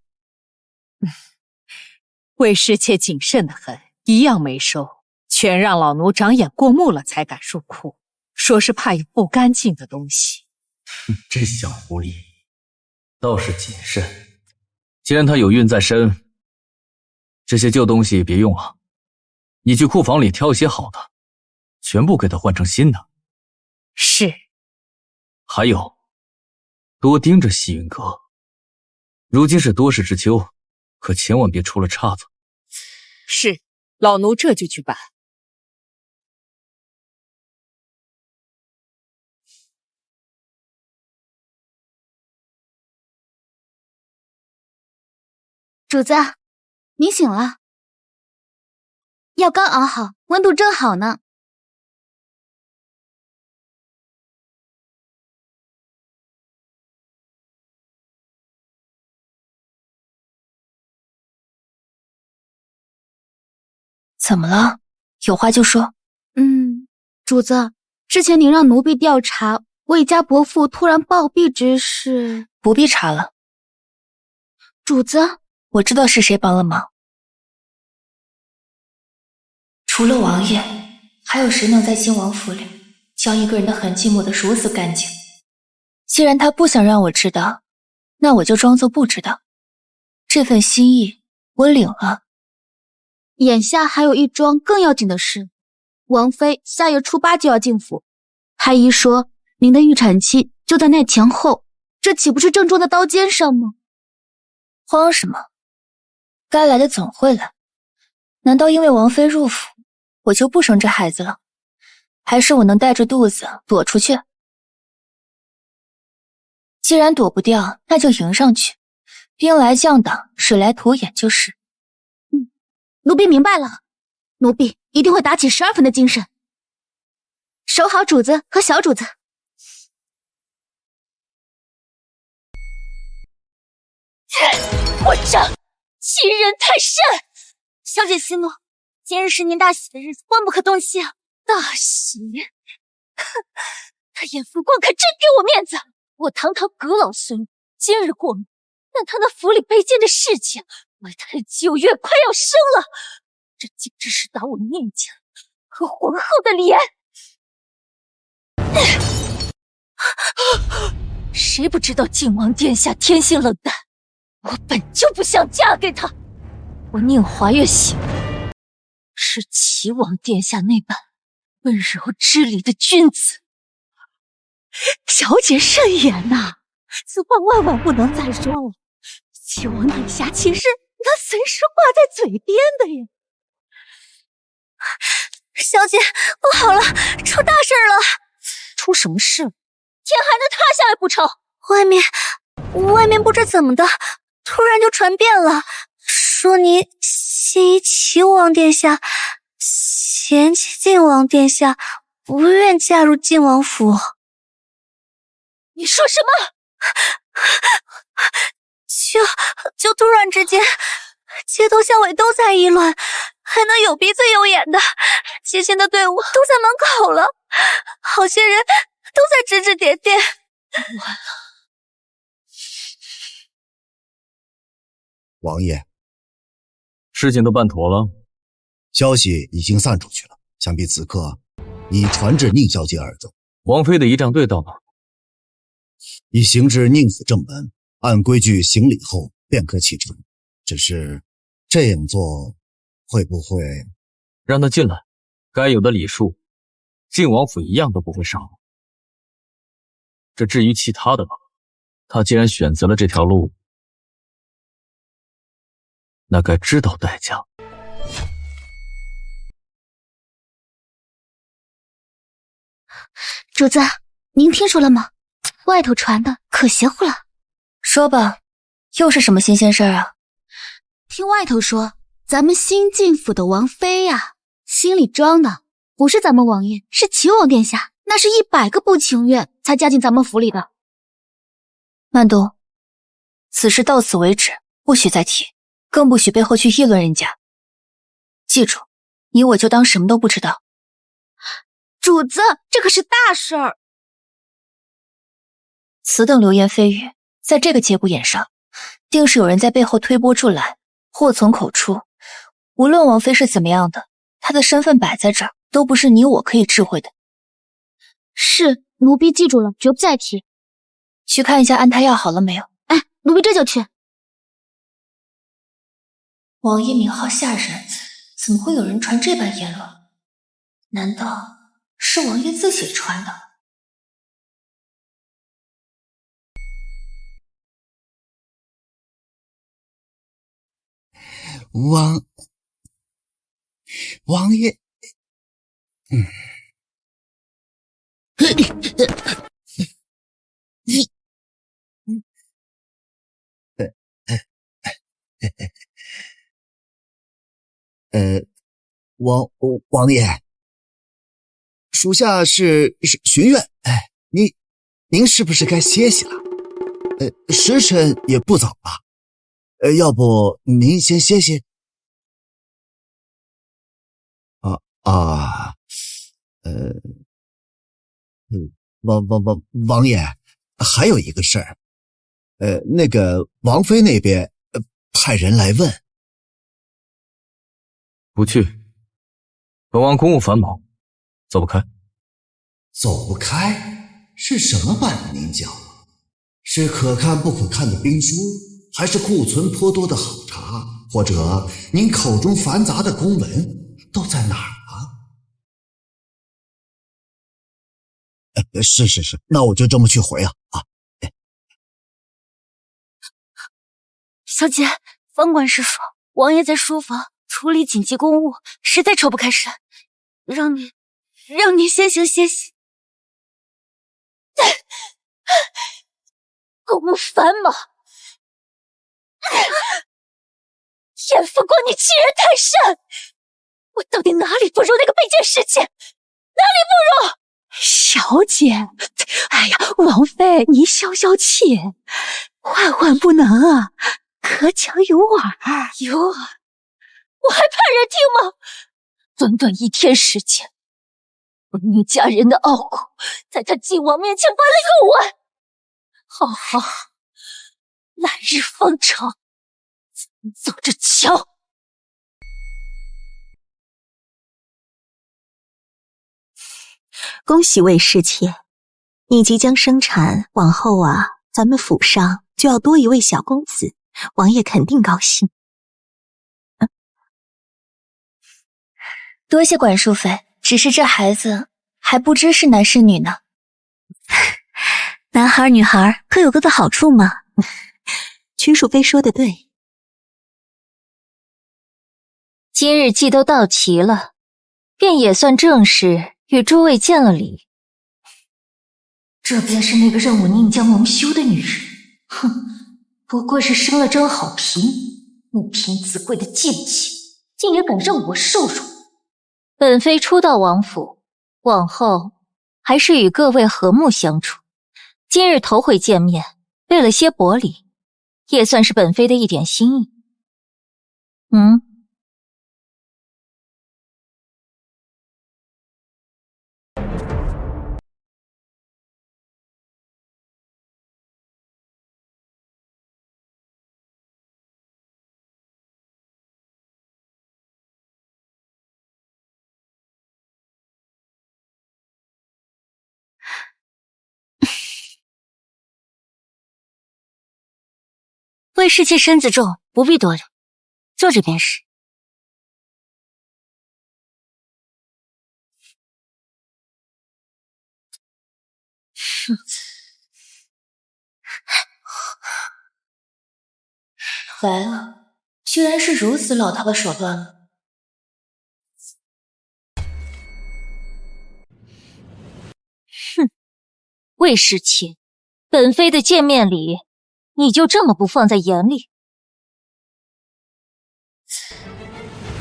为侍妾谨慎的很，一样没收，全让老奴长眼过目了才敢入库，说是怕有不干净的东西。这小狐狸倒是谨慎。既然他有孕在身，这些旧东西别用了，你去库房里挑一些好的，全部给他换成新的。是。还有，多盯着西云阁，如今是多事之秋，可千万别出了岔子。是，老奴这就去办。主子，您醒了。药刚熬好，温度正好呢。怎么了？有话就说。主子，之前您让奴婢调查魏家伯父突然暴毙之事，不必查了。主子，我知道是谁帮了忙。除了王爷，还有谁能在亲王府里将一个人的痕迹抹得如此干净？既然他不想让我知道，那我就装作不知道。这份心意我领了。眼下还有一桩更要紧的事，王妃下月初8就要进府，太医说您的预产期就在那前后，这岂不是正中的刀尖上吗？慌什么？该来的总会来。难道因为王妃入府，我就不生这孩子了？还是我能带着肚子躲出去？既然躲不掉，那就迎上去，兵来将挡，水来土掩就是。奴婢明白了，奴婢一定会打起12分的精神，守好主子和小主子。混账，欺人太甚！小姐息怒，今日是您大喜的日子，万不可动气啊！大喜？哼，他严福光可真给我面子，我堂堂阁老孙女，今日过目，但他那府里卑贱的事情，为他的9月快要生了，这简直是打我宁家和皇后的脸！谁不知道靖王殿下天性冷淡，我本就不想嫁给他，我宁华月喜是齐王殿下那般温柔知礼的君子。小姐慎言呐，此话万万不能再说了。齐王殿下岂是他随时挂在嘴边的呀？小姐，不好了，出大事了！出什么事了？天还能塌下来不成？外面不知怎么的，突然就传遍了，说你心仪齐王殿下，嫌弃晋王殿下，不愿嫁入晋王府。你说什么？就突然之间，街头巷尾都在议论，还能有鼻子有眼的，接亲的队伍都在门口了，好些人都在指指点点。完了，王爷，事情都办妥了，消息已经散出去了，想必此刻已传至宁小姐耳中。王妃的仪仗队到哪？已行至宁府正门，按规矩行礼后便可启程。只是这样做会不会……让他进来，该有的礼数，晋王府一样都不会少。这至于其他的吧，他既然选择了这条路，那该知道代价。主子，您听说了吗？外头传的可邪乎了。说吧，又是什么新鲜事儿啊？听外头说，咱们新晋府的王妃呀，心里装的不是咱们王爷，是齐王殿下，那是100个不情愿才嫁进咱们府里的。曼都，此事到此为止，不许再提，更不许背后去议论人家。记住，你我就当什么都不知道。主子，这可是大事儿。此等流言蜚语，在这个节骨眼上，定是有人在背后推波助澜，祸从口出。无论王妃是怎么样的，她的身份摆在这儿，都不是你我可以智慧的。是，奴婢记住了，绝不再提。去看一下安胎药好了没有？哎，奴婢这就去。王爷名号吓人，怎么会有人传这般言论？难道是王爷自己传的？王爷，王爷，属下是巡院，您是不是该歇息了？时辰也不早了，要不您先歇歇？王爷，还有一个事儿，那个王妃那边派人来问。不去，本王公务繁忙，走不开。走不开是什么办的？您讲，是可看不可看的兵书，还是库存颇多的好茶，或者您口中繁杂的公文，都在哪儿啊？是，那我就这么去回啊。小姐，方官师说，王爷在书房处理紧急公务，实在抽不开身，让你先行歇息。公务繁忙，严副官你欺人太甚！我到底哪里不如那个背剑侍妾？哪里不如？小姐，哎呀，王妃，你消消气，万不能啊，隔墙有耳。有耳？我还怕人听吗？短短1天时间，我宁家人的傲骨在他晋王面前翻了又完。好，来日方长，咱走着瞧。恭喜魏侍妾，你即将生产，往后啊，咱们府上就要多一位小公子，王爷肯定高兴。多谢管束妃，只是这孩子还不知是男是女呢。男孩女孩各有各的好处嘛。曲淑妃说的对。今日既都到齐了，便也算正式与诸位见了礼。这便是那个让我宁将蒙羞的女人。哼，不过是生了张好评，母凭子贵的贱气，竟也敢让我受辱。本妃初到王府，往后还是与各位和睦相处。今日头回见面，备了些薄礼，也算是本妃的一点心意。魏侍妾身子重，不必多留，坐着便是。来了，居然是如此老套的手段了。哼，魏侍妾，本妃的见面礼，你就这么不放在眼里？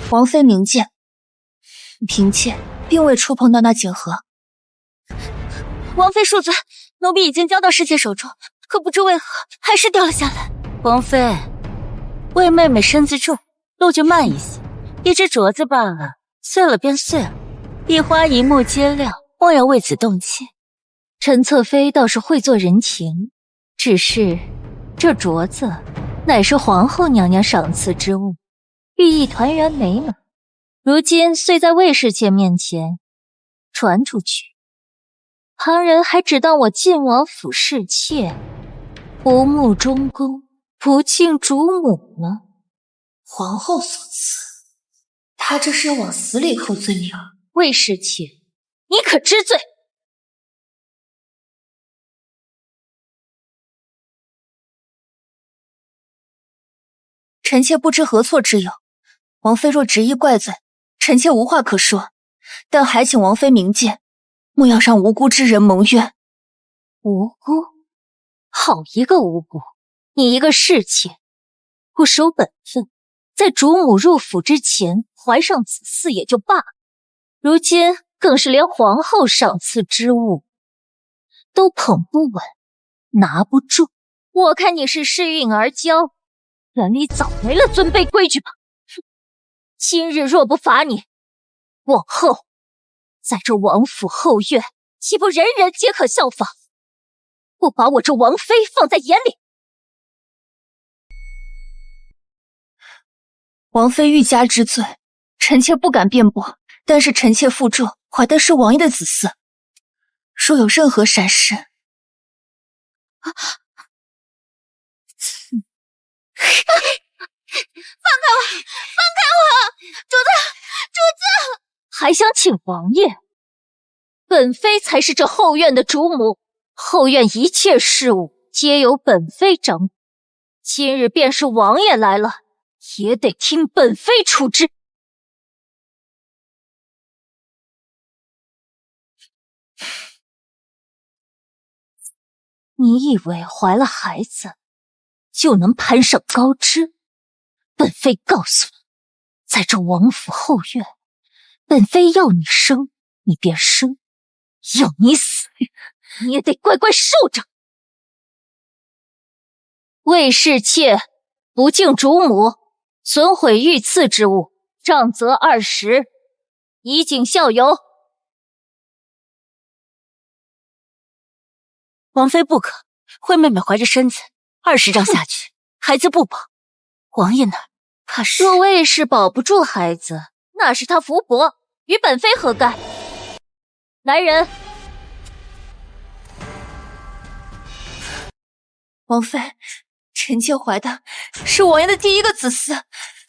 王妃明鉴，嫔妾并未触碰到那锦盒。王妃恕罪，奴婢已经交到侍妾手中，可不知为何还是掉了下来。王妃，魏妹妹身子重，路就慢一些，一只镯子罢了，碎了便碎了，一花一木皆料，莫要为此动气。陈侧妃倒是会做人情，只是这镯子乃是皇后娘娘赏赐之物，寓意团圆美满，如今遂在魏侍妾面前传出去，旁人还只当我晋王府侍妾不慕忠公，不敬主母了。皇后所赐，她这是要往死里扣罪名。魏侍妾，你可知罪？臣妾不知何错之有，王妃若执意怪罪，臣妾无话可说，但还请王妃明鉴，莫要让无辜之人蒙冤。无辜？好一个无辜！你一个侍妾，不守本分，在主母入府之前怀上子嗣也就罢了，如今更是连皇后赏赐之物都捧不稳，拿不住。我看你是恃运而骄，眼里早没了尊卑规矩吧。哼，今日若不罚你，往后在这王府后院，岂不人人皆可效仿？不把我这王妃放在眼里。王妃欲加之罪，臣妾不敢辩驳，但是臣妾负重，怀的是王爷的子嗣，若有任何闪失，放开我！放开我！主子，还想请王爷？本妃才是这后院的主母，后院一切事务皆由本妃掌管。今日便是王爷来了，也得听本妃处置。你以为怀了孩子就能攀上高枝？本妃告诉你，在这王府后院，本妃要你生，你便生；要你死，你也得乖乖受着。魏侍妾不敬主母，损毁御赐之物，杖责20，以儆效尤。王妃不可，惠妹妹怀着身子，20杖下去，孩子不保。王爷那儿怕是……若魏氏保不住孩子，那是他福薄，与本妃何干？来人！王妃，臣妾怀的是王爷的第一个子嗣，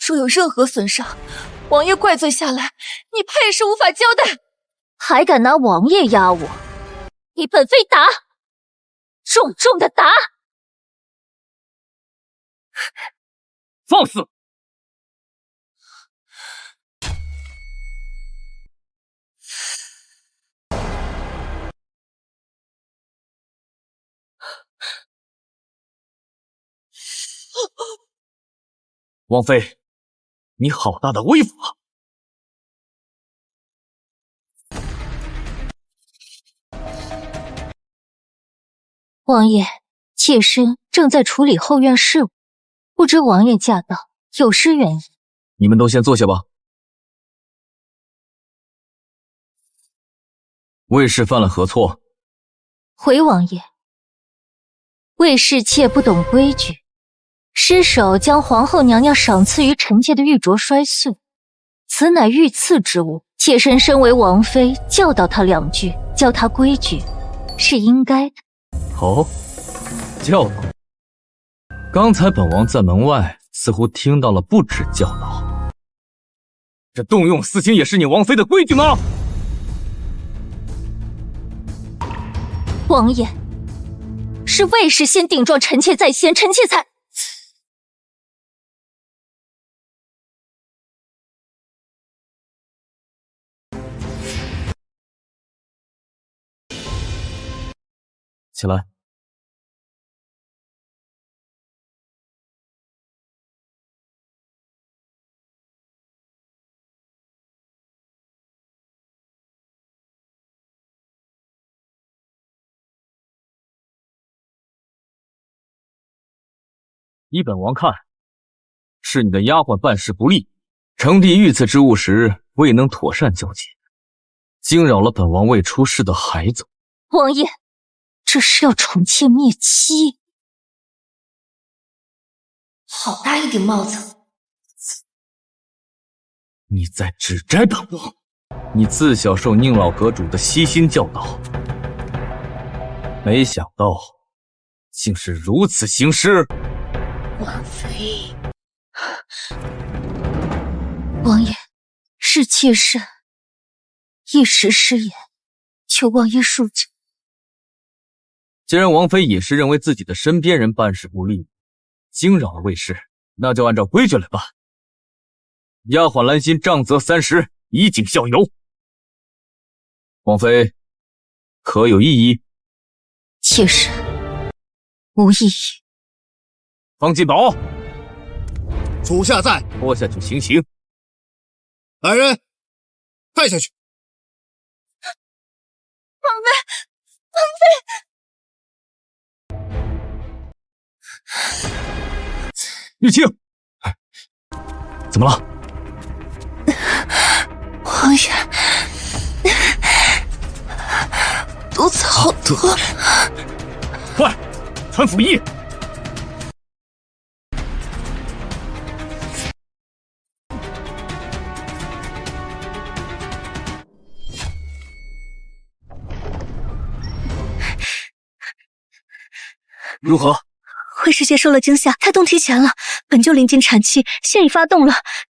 若有任何损伤，王爷怪罪下来，你怕也是无法交代。还敢拿王爷压我？给本妃打！重重的打！放肆！王妃，你好大的威风啊！王爷，妾身正在处理后院事务，不知王爷驾到，有失远迎。你们都先坐下吧。魏氏犯了何错？回王爷，魏氏妾不懂规矩，失手将皇后娘娘赏赐于臣妾的玉镯摔碎，此乃御赐之物。妾身身为王妃，教导她2句，教她规矩，是应该的。哦，教导。刚才本王在门外似乎听到了不止教导。这动用私刑也是你王妃的规矩吗？王爷，是魏氏先顶撞臣妾在先，臣妾才……起来。依本王看，是你的丫鬟办事不力，呈递御赐之物时未能妥善交接，惊扰了本王未出世的孩子。王爷，这是要宠妾灭妻。好大一顶帽子！你在指摘本王？你自小受宁老阁主的悉心教导，没想到竟是如此行事。王妃，王爷，是妾身一时失言，求王爷恕罪。既然王妃也是认为自己的身边人办事不力，惊扰了魏氏，那就按照规矩来办。丫鬟兰心杖责30，以儆效尤。王妃可有异议？妾身无异议。方进宝，属下在。拖下去行刑。来人，带下去。王妃，玉清，怎么了？王爷，肚子好痛。快，传府医。如何？魏氏妾受了惊吓，胎动提前了，本就临近产期，现已发动了，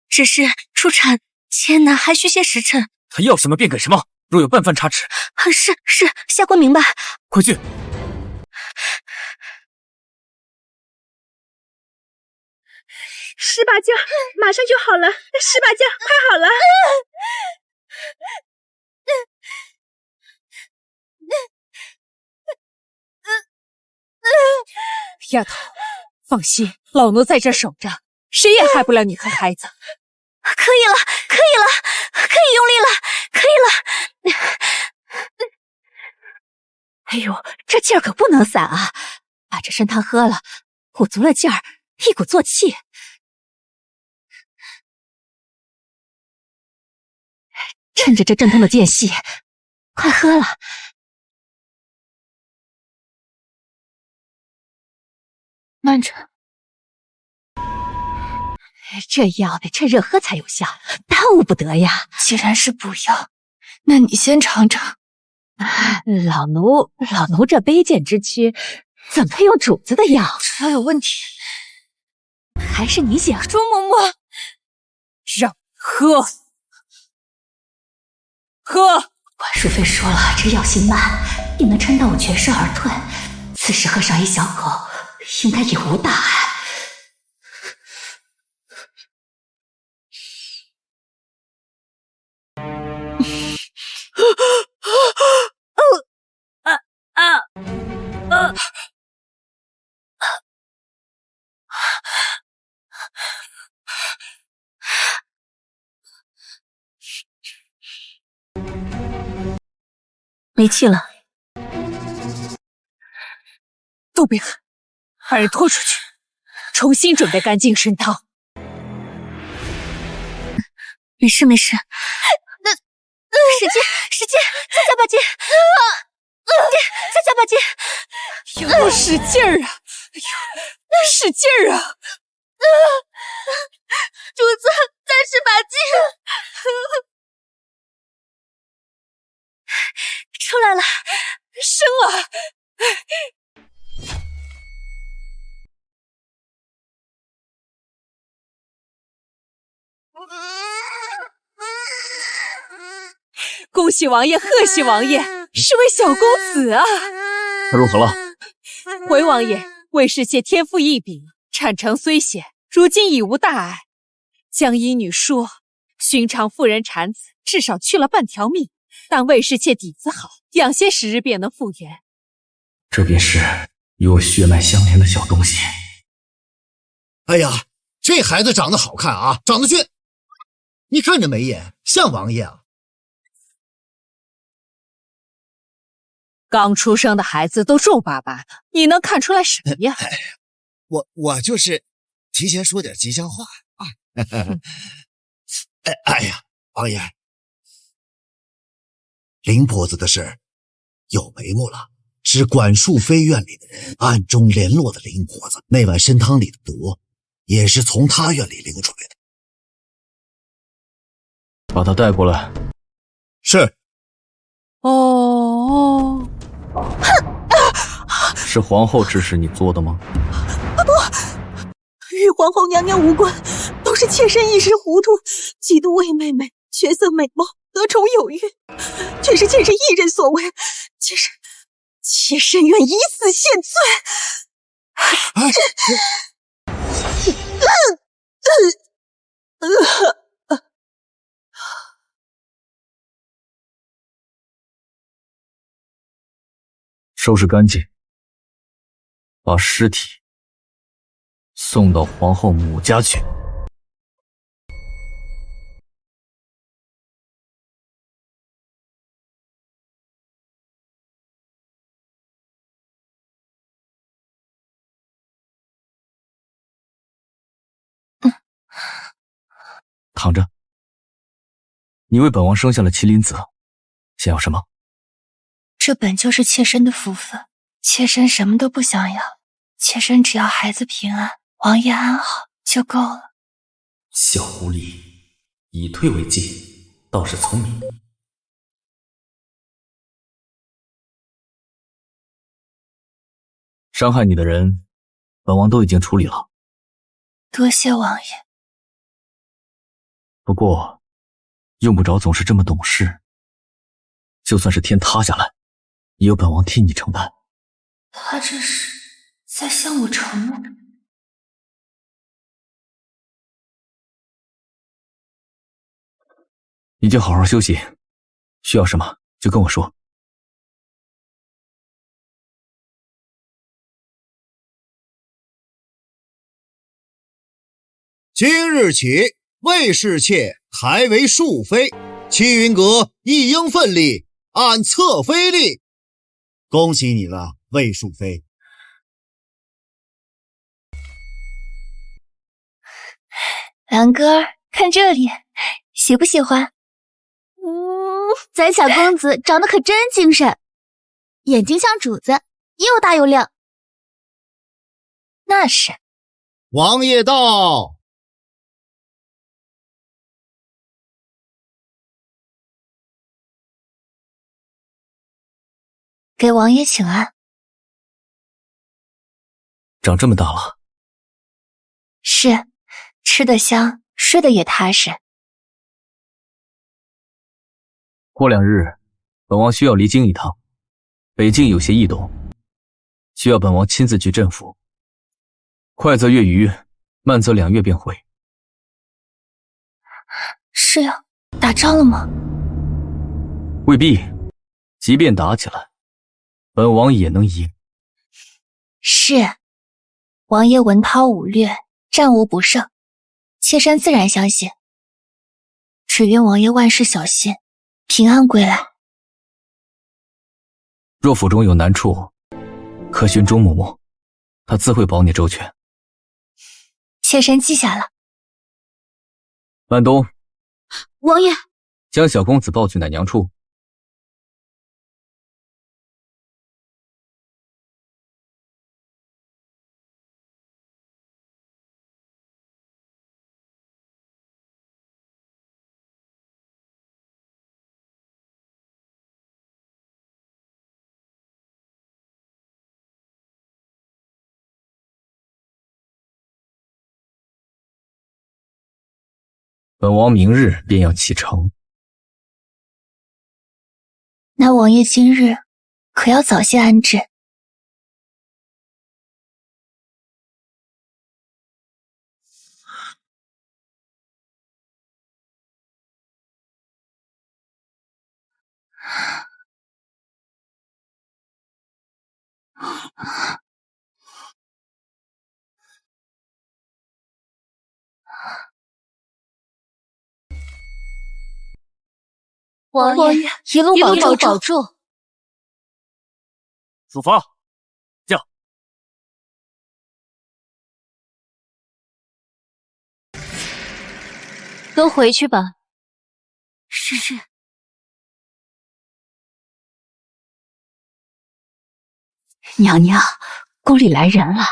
只是出产艰难，还需些时辰。他要什么便给什么，若有半分差池，是，下官明白。快去！施把劲，马上就好了，施把劲，快好了。丫头，放心，老奴在这守着，谁也害不了你和孩子。可以了，可以用力了，可以了。哎呦，这劲儿可不能散啊！把这参汤喝了，鼓足了劲儿，一鼓作气。趁着这阵痛的间隙，快喝了。慢着，这药得趁热喝才有效，耽误不得呀。既然是补药，那你先尝尝。老奴这卑贱之躯，怎么配用主子的药？这有问题。还是你想？周嬷嬷，让喝。管淑妃说了，这药性慢，定能撑到我全身而退。此时喝上一小口，应该也无大碍。没气了。都别喊，把人拖出去，重新准备干净参汤。没事没事。使劲，再加把劲，再加把劲，要使劲儿啊！哎呦，使劲儿啊！主子，再使把劲！出来了，生了！恭喜王爷，贺喜王爷，是位小公子啊！他如何了？回王爷，魏氏妾天赋异禀，产程虽险，如今已无大碍。江医女说，寻常妇人产子至少去了半条命，但魏氏妾底子好，养些时日便能复原。这便是与我血脉相连的小东西。哎呀，这孩子长得好看啊，长得俊，你看着眉眼像王爷啊。刚出生的孩子都皱巴巴的，你能看出来什么呀？我就是提前说点吉祥话啊。哎呀，王爷，林婆子的事有眉目了，是管束妃院里的人暗中联络的林婆子。那碗参汤里的毒，也是从她院里领出来的。把他带过来。是。哦，是皇后指使你做的吗？与皇后娘娘无关，都是妾身一时糊涂，嫉妒魏妹妹绝色美貌，得宠有孕，全是妾身一人所为，妾身愿以死谢罪。收拾干净，把尸体送到皇后母家去。躺着。你为本王生下了麒麟子，想要什么？这本就是妾身的福分，妾身什么都不想要，妾身只要孩子平安，王爷安好就够了。小狐狸，以退为进，倒是聪明。伤害你的人，本王都已经处理了。多谢王爷。不过，用不着总是这么懂事。就算是天塌下来，也有本王替你承担。他这是在向我承诺。你就好好休息，需要什么就跟我说。今日起，魏氏妾抬为庶妃，齐云阁亦应奋力按侧妃立。恭喜你了，魏淑妃。兰哥，看这里，喜不喜欢？咱小公子长得可真精神，眼睛像主子，又大又亮。那是。王爷到。给王爷请安。长这么大了。是，吃得香，睡得也踏实。过2日，本王需要离京一趟，北境有些异动，需要本王亲自去镇抚。快则月余，慢则2月便回。是呀，打仗了吗？未必，即便打起来，本王也能赢。是，王爷文韬武略，战无不胜，妾身自然相信。只愿王爷万事小心，平安归来。若府中有难处，可寻钟嬷嬷，她自会保你周全。妾身记下了。万东，王爷，将小公子抱去奶娘处。本王明日便要启程。那王爷今日可要早些安置。王爷一路保重，保重。出发，驾！都回去吧。是。娘娘，宫里来人了，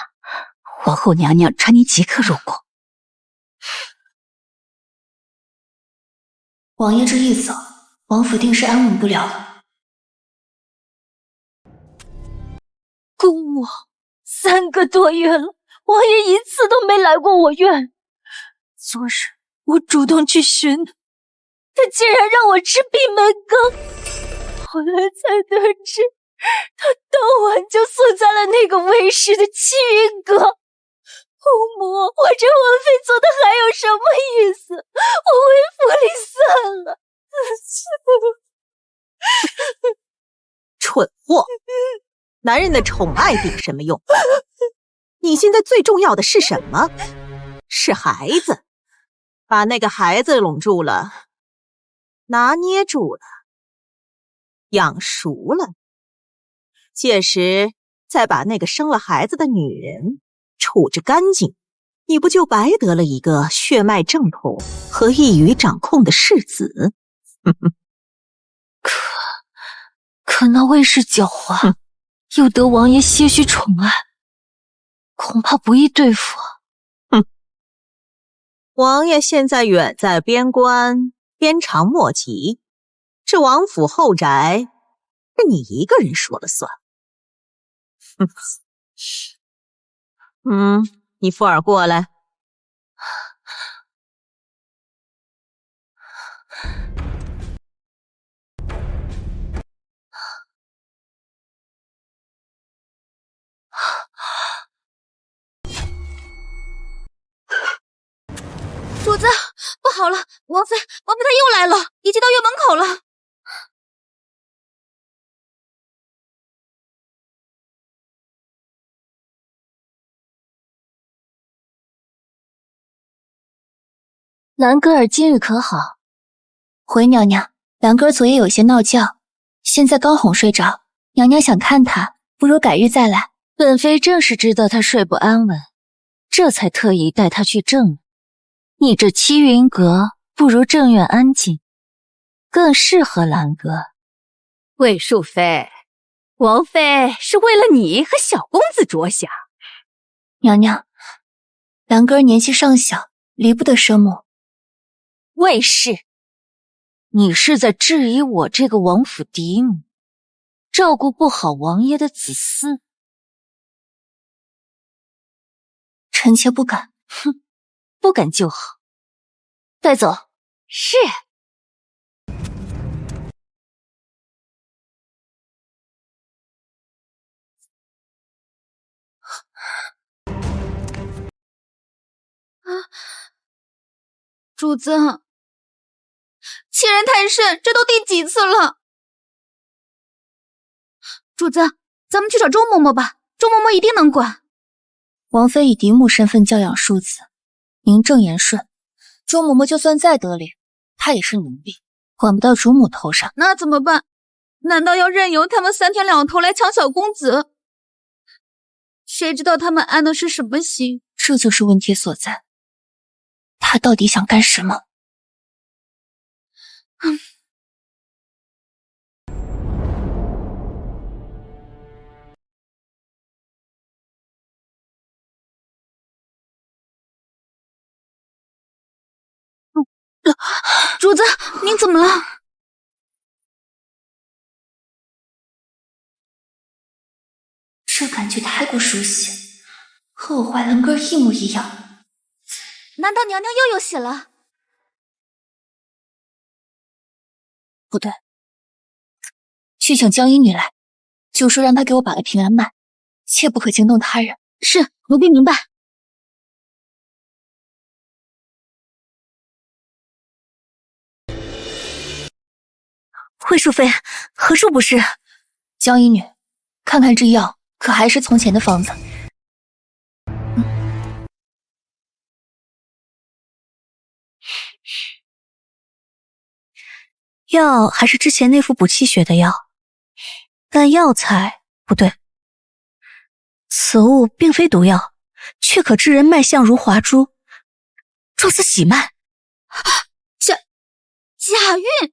皇后娘娘传您即刻入宫。王爷这一走，王府定是安稳不了了。姑母，3个多月了，王爷一次都没来过我院。昨日我主动去寻他，竟然让我吃闭门羹。后来才得知，他当晚就锁在了那个卫士的七云阁。姑母，我这王妃做的还有什么意思？我回府里算了。蠢货！男人的宠爱顶什么用？你现在最重要的是什么？是孩子。把那个孩子拢住了，拿捏住了，养熟了，届时再把那个生了孩子的女人处置干净，你不就白得了一个血脉正统和一语掌控的世子？可那卫士狡猾，又得王爷些许宠爱，恐怕不易对付啊。王爷现在远在边关，鞭长莫及，这王府后宅是你一个人说了算。你附耳过来。主子，不好了，王妃她又来了，已经到院门口了。兰格尔今日可好？回娘娘，兰格尔昨夜有些闹觉，现在刚哄睡着，娘娘想看他，不如改日再来。本妃正是知道他睡不安稳，这才特意带他去正院。你这七云阁不如正院安静，更适合兰阁。魏淑妃，王妃是为了你和小公子着想。娘娘，兰格尔年纪尚小，离不得生母。魏氏，你是在质疑我这个王府嫡母照顾不好王爷的子嗣？臣妾不敢。哼，不敢就好。带走。是。主子，欺人太甚，这都第几次了？主子，咱们去找周嬷嬷吧，周嬷嬷一定能管。王妃以嫡母身份教养庶子，名正言顺，周嬷嬷就算再得理，她也是奴婢，管不到主母头上。那怎么办？难道要任由他们三天两头来抢小公子？谁知道他们安的是什么心？这就是问题所在。他到底想干什么？主子，您怎么了？这感觉太过熟悉，和我怀兰哥一模一样。难道娘娘又有喜了？不对，去请江衣女来，就说让她给我把个平安脉，切不可惊动他人。是，奴婢明白。惠淑妃，何处不是？江衣女，看看这药，可还是从前的方子？药还是之前那副补气血的药，但药材不对，此物并非毒药，却可致人脉象如华珠，状似喜脉。假孕！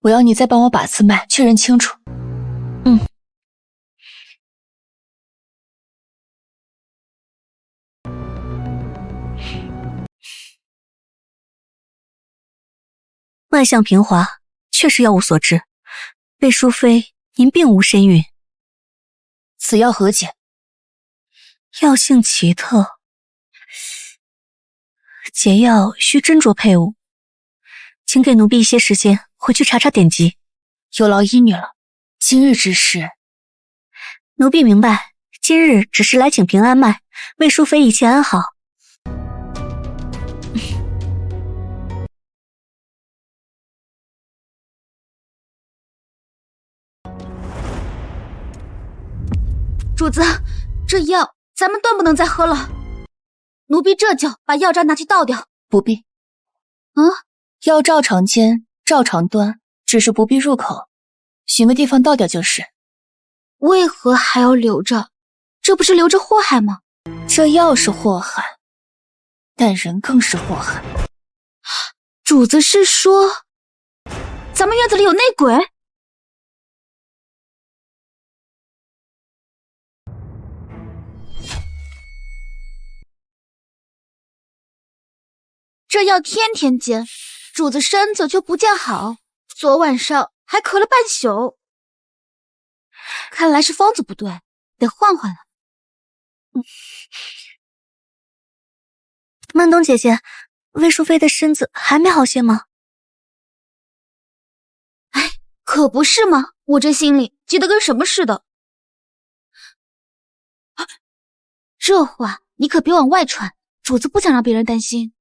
我要你再帮我把次脉，确认清楚。脉象平滑，确实药物所致。魏淑妃，您并无身孕。此药何解？药性奇特，解药需斟酌配伍，请给奴婢一些时间，回去查查典籍。有劳医女了。今日之事，奴婢明白。今日只是来请平安脉，魏淑妃一切安好。主子，这药咱们断不能再喝了。奴婢这就把药渣拿去倒掉。不必。药照常煎，照常端，只是不必入口，寻个地方倒掉就是。为何还要留着？这不是留着祸害吗？这药是祸害，但人更是祸害。主子是说，咱们院子里有内鬼？这药天天煎，主子身子却不见好，昨晚上还咳了半宿。看来是方子不对，得换换了。曼冬姐姐，魏淑妃的身子还没好些吗？哎，可不是吗？我这心里急得跟什么似的。这话你可别往外传，主子不想让别人担心。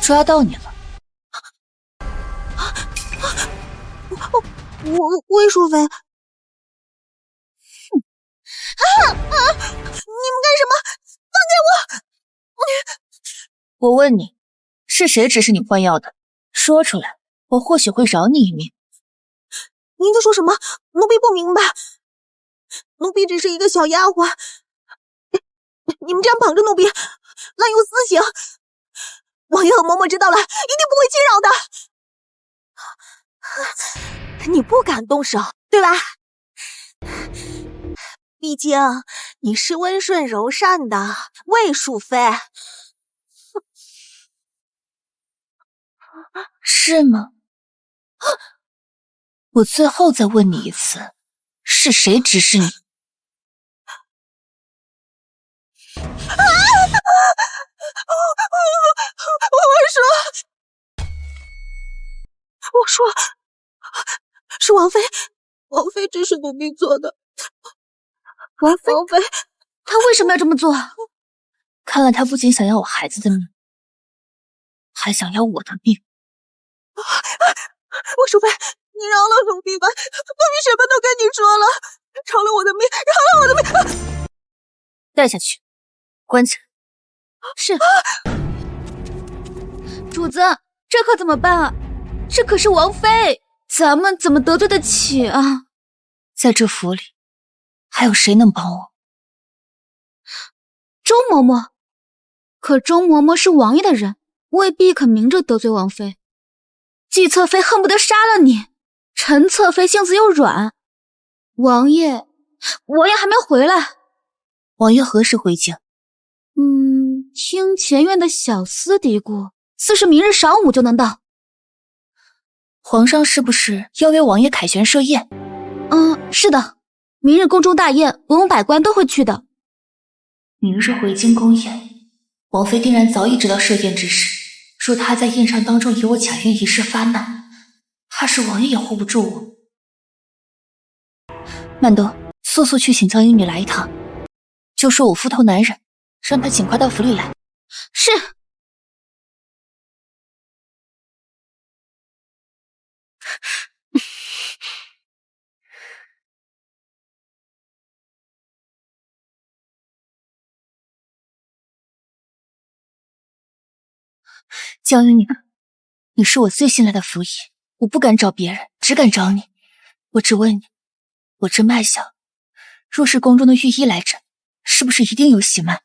抓到你了。魏淑妃。你们干什么？放开我！我问你，是谁指使你换药的？说出来，我或许会饶你一命。您在说什么？奴婢不明白。奴婢只是一个小丫鬟，你们这样绑着奴婢，滥用私刑。王爷和嬷嬷知道了，一定不会轻饶的。你不敢动手，对吧？毕竟你是温顺柔善的魏淑妃。是吗？我最后再问你一次，是谁指使你？我说是王妃，王妃指使奴婢做的。王妃他为什么要这么做？看来他不仅想要我孩子的命，还想要我的命。我淑妃，你饶了奴婢吧，奴婢什么都跟你说了，饶了我的命，饶了我的命。带下去，关起来。是。主子，这可怎么办啊？这可是王妃，咱们怎么得罪得起啊？在这府里，还有谁能帮我？周嬷嬷，可周嬷嬷是王爷的人，未必肯明着得罪王妃。季侧妃恨不得杀了你，陈侧妃性子又软。王爷还没回来。王爷何时回京？听前院的小厮嘀咕，似是明日晌午就能到。皇上是不是要为王爷凯旋设宴？是的，明日宫中大宴，文武百官都会去的。明日回京宫宴，王妃定然早已知道设宴之事。若她在宴上当众以我抢运一事发难，怕是王爷也护不住我。曼德，速速去请江英女来一趟，就说我夫头难忍，让她尽快到府里来。是。江英女，你是我最信赖的府尹，我不敢找别人，只敢找你。我只问你，我这脉象，若是宫中的御医来诊，是不是一定有喜脉？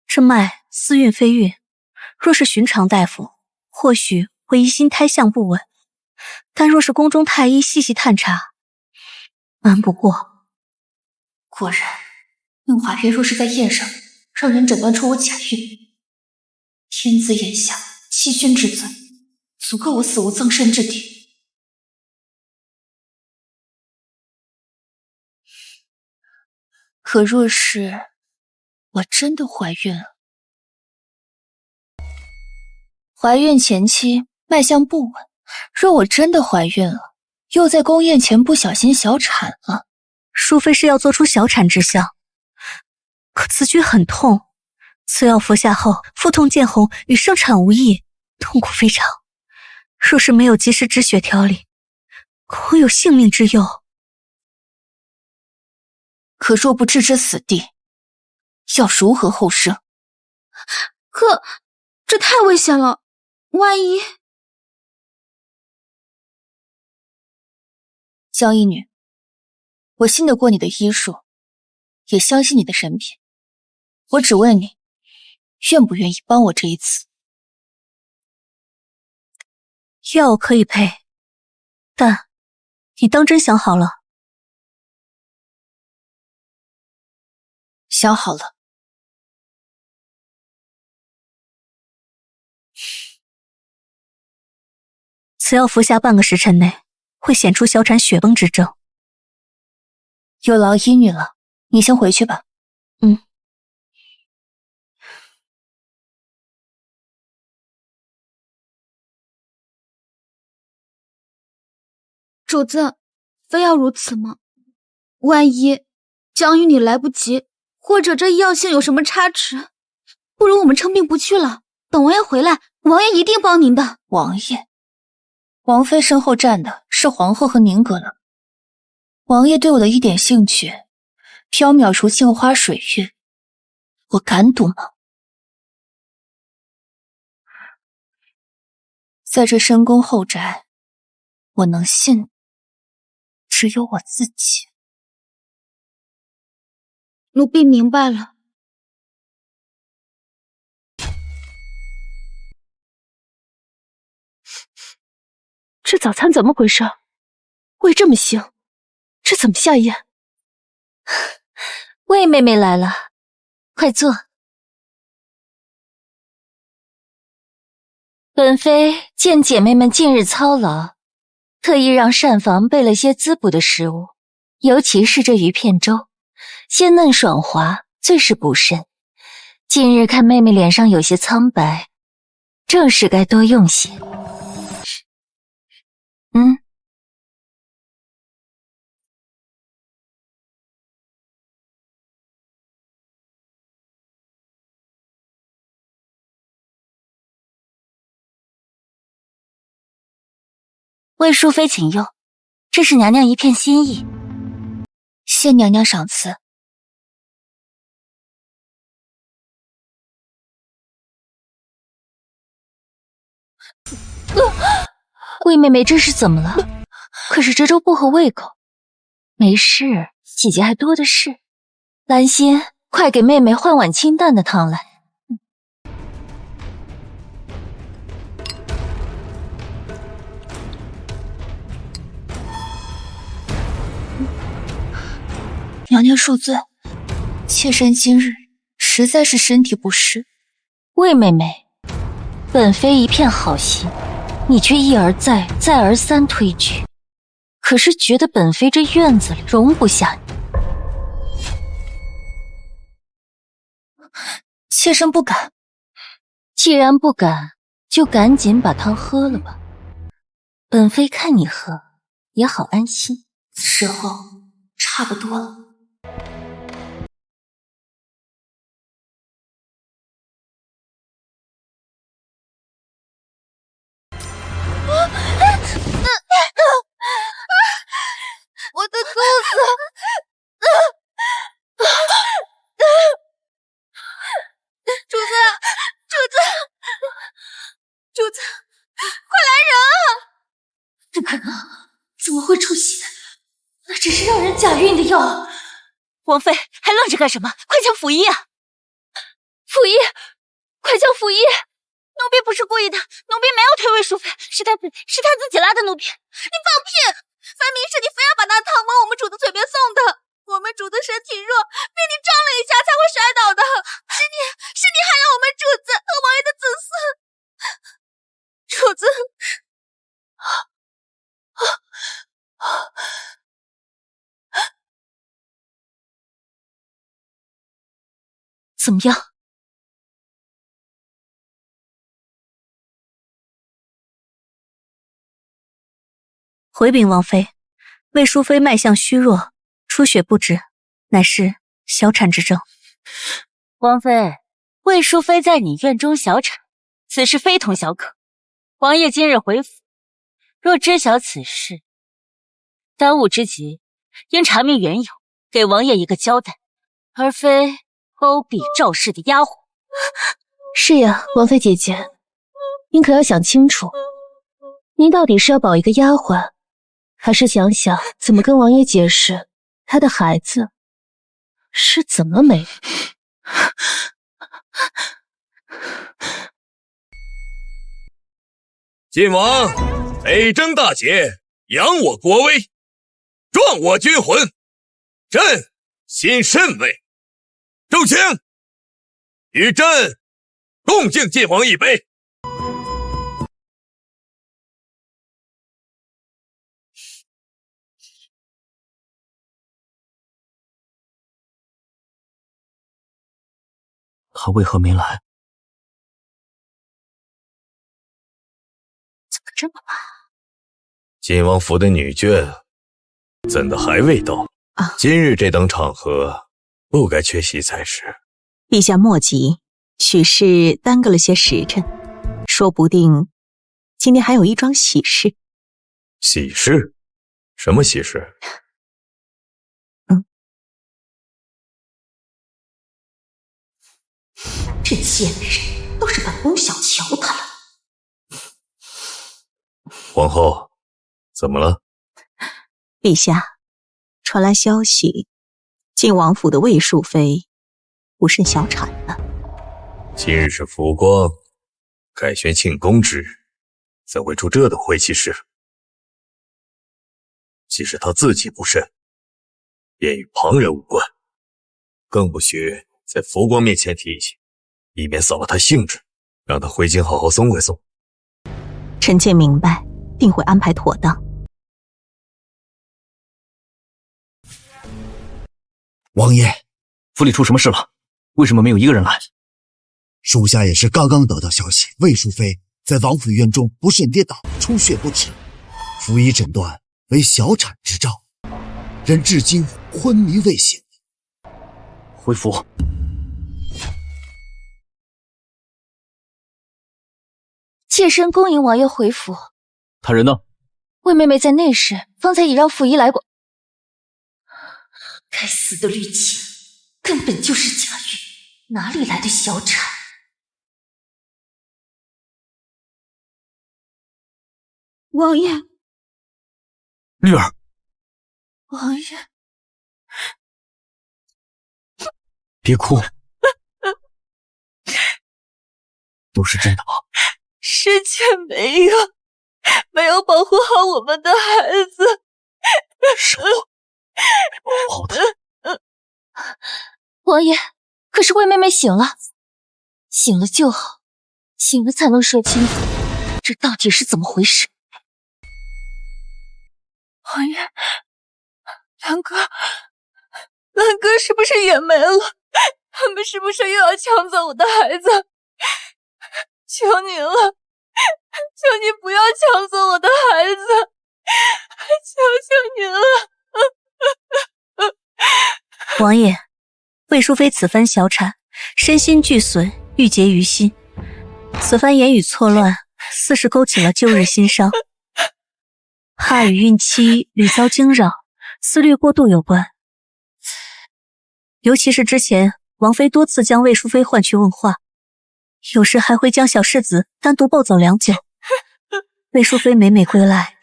这脉似孕非孕，若是寻常大夫，或许会疑心胎象不稳，但若是宫中太医细细探查，瞒不过。果然，宁华妃若是在宴上让人诊断出我假孕，天子眼下欺君之罪，足够我死无葬身之地。可若是我真的怀孕了，怀孕前期脉象不稳，若我真的怀孕了，又在宫宴前不小心小产了，淑妃是要做出小产之象，可此举很痛，此药服下后腹痛见红，与生产无异，痛苦非常。若是没有及时止血调理，恐有性命之忧。可若不置之死地，要如何后生？可这太危险了，万一……江一女，我信得过你的医术，也相信你的人品。我只问你，愿不愿意帮我这一次？药可以配，但你当真想好了？想好了。此药服下半个时辰内，会显出小产血崩之症。有劳医女了，你先回去吧。主子，非要如此吗？万一江与你来不及，或者这药性有什么差池，不如我们称病不去了。等王爷回来，王爷一定帮您的。王爷，王妃身后站的是皇后和宁阁了。王爷对我的一点兴趣，缥缈如镜花水月，我敢赌吗？在这深宫后宅，我能信的只有我自己。奴婢明白了。这早餐怎么回事？胃这么腥，这怎么下咽？魏妹妹来了，快坐。本妃见姐妹们近日操劳，特意让膳房备了些滋补的食物，尤其是这鱼片粥，鲜嫩爽滑，最是补肾。近日看妹妹脸上有些苍白，正是该多用些。魏淑妃请用，这是娘娘一片心意。谢娘娘赏赐。魏妹妹这是怎么了？可是这粥不合胃口。没事，姐姐还多的是。兰心，快给妹妹换碗清淡的汤来。娘娘恕罪，妾身今日实在是身体不适。魏妹妹，本妃一片好心，你却一而再再而三推拒，可是觉得本妃这院子里容不下你。妾身不敢。既然不敢，就赶紧把汤喝了吧。本妃看你喝，也好安心。时候差不多了。我的肚子！主子，快来人啊！不可能，怎么会出血？那只是让人假孕的药。王妃还愣着干什么？快叫府医啊！府医，快叫府医！奴婢不是故意的，奴婢没有推魏淑妃，是她自己拉的奴婢。你放屁！分明是你非要把那汤往我们主的嘴边送的。我们主的身体弱，被你撞了一下才会摔倒的。是你害了我们主子和王爷的子嗣。主子，怎么样？回禀王妃，魏淑妃脉象虚弱，出血不止，乃是小产之症。王妃，魏淑妃在你院中小产，此事非同小可。王爷今日回府，若知晓此事，当务之急应查明缘由，给王爷一个交代，而非包庇赵氏的丫鬟。是呀，王妃姐姐，您可要想清楚，您到底是要保一个丫鬟，还是想想怎么跟王爷解释他的孩子是怎么没的？晋王北征大捷，扬我国威，壮我军魂，朕心甚慰。众卿，与朕共敬晋王一杯。他为何没来？怎么这么晚？晋王府的女眷怎的还未到？今日这等场合，不该缺席才是。陛下莫急，许是耽搁了些时辰，说不定今天还有一桩喜事。喜事？什么喜事？这贱人都是本宫小瞧她了。皇后，怎么了？陛下，传来消息，晋王府的魏淑妃不慎小产了。今日是福光改选庆功之日，怎会出这等晦气事？即使她自己不慎，便与旁人无关，更不许在福光面前提起，以免扫了她兴致，让她回京好好松快松。臣妾明白，定会安排妥当。王爷，府里出什么事了？为什么没有一个人来？属下也是刚刚得到消息，魏淑妃在王府院中不慎跌倒，出血不止，府医诊断为小产之兆，人至今昏迷未醒。回府。妾身恭迎王爷回府。他人呢？魏妹妹在内室，方才已让府医来过。该死的绿青，根本就是假孕，哪里来的小产？王爷，绿儿，王爷，别哭，都是真的吗？师姐没有保护好我们的孩子。是我不好的。王爷，可是魏妹妹醒了，醒了就好，醒了才能说清楚，这到底是怎么回事？王爷，兰哥是不是也没了？他们是不是又要抢走我的孩子？求你了，求你不要抢走我的孩子，求求你了。王爷，魏淑妃此番小产，身心俱损，郁结于心。此番言语错乱，似是勾起了旧日心伤，怕与孕期屡遭惊扰，思虑过度有关。尤其是之前王妃多次将魏淑妃唤去问话，有时还会将小世子单独抱走良久。魏淑妃每每归来，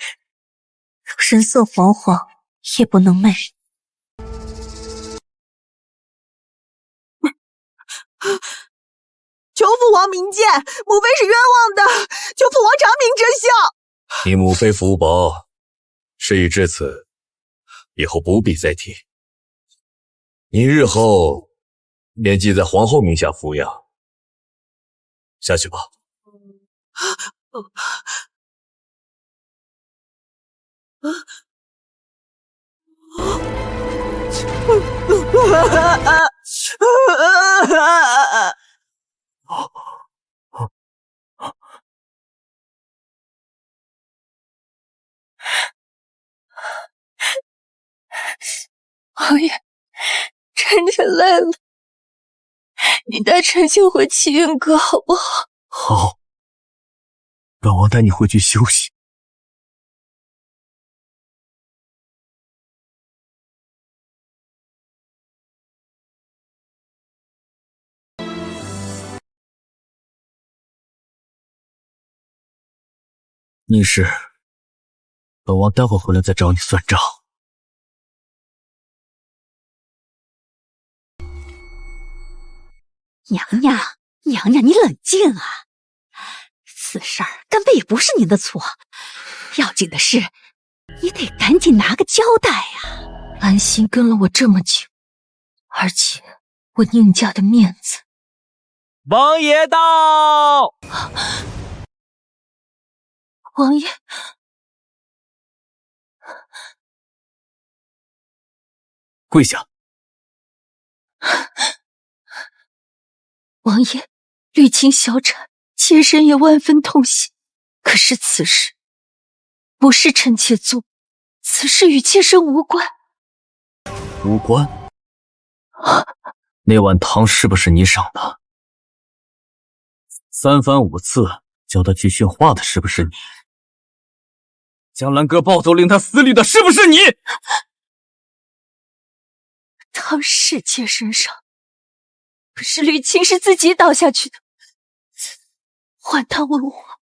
神色惶惶，夜不能寐。求父王明鉴，母妃是冤枉的，求父王长明真相。你母妃福薄，事已至此，以后不必再提。你日后便记在皇后名下抚养。下去吧。王爷，臣妾累了，你带臣妾回齐云阁好不好？好，本王带你回去休息。逆氏，本王待会回来再找你算账。娘娘，你冷静啊！此事儿根本也不是您的错，要紧的是，你得赶紧拿个交代呀。安心跟了我这么久，而且我宁家的面子。王爷到！王爷，跪下。王爷，绿青小产，妾身也万分痛心。可是此事不是臣妾做，此事与妾身无关。无关？那碗汤是不是你赏的？3番5次叫他去训话的是不是你？将兰哥抱走令他思虑的是不是你？汤是妾身上，可是绿青是自己倒下去的。换他问我，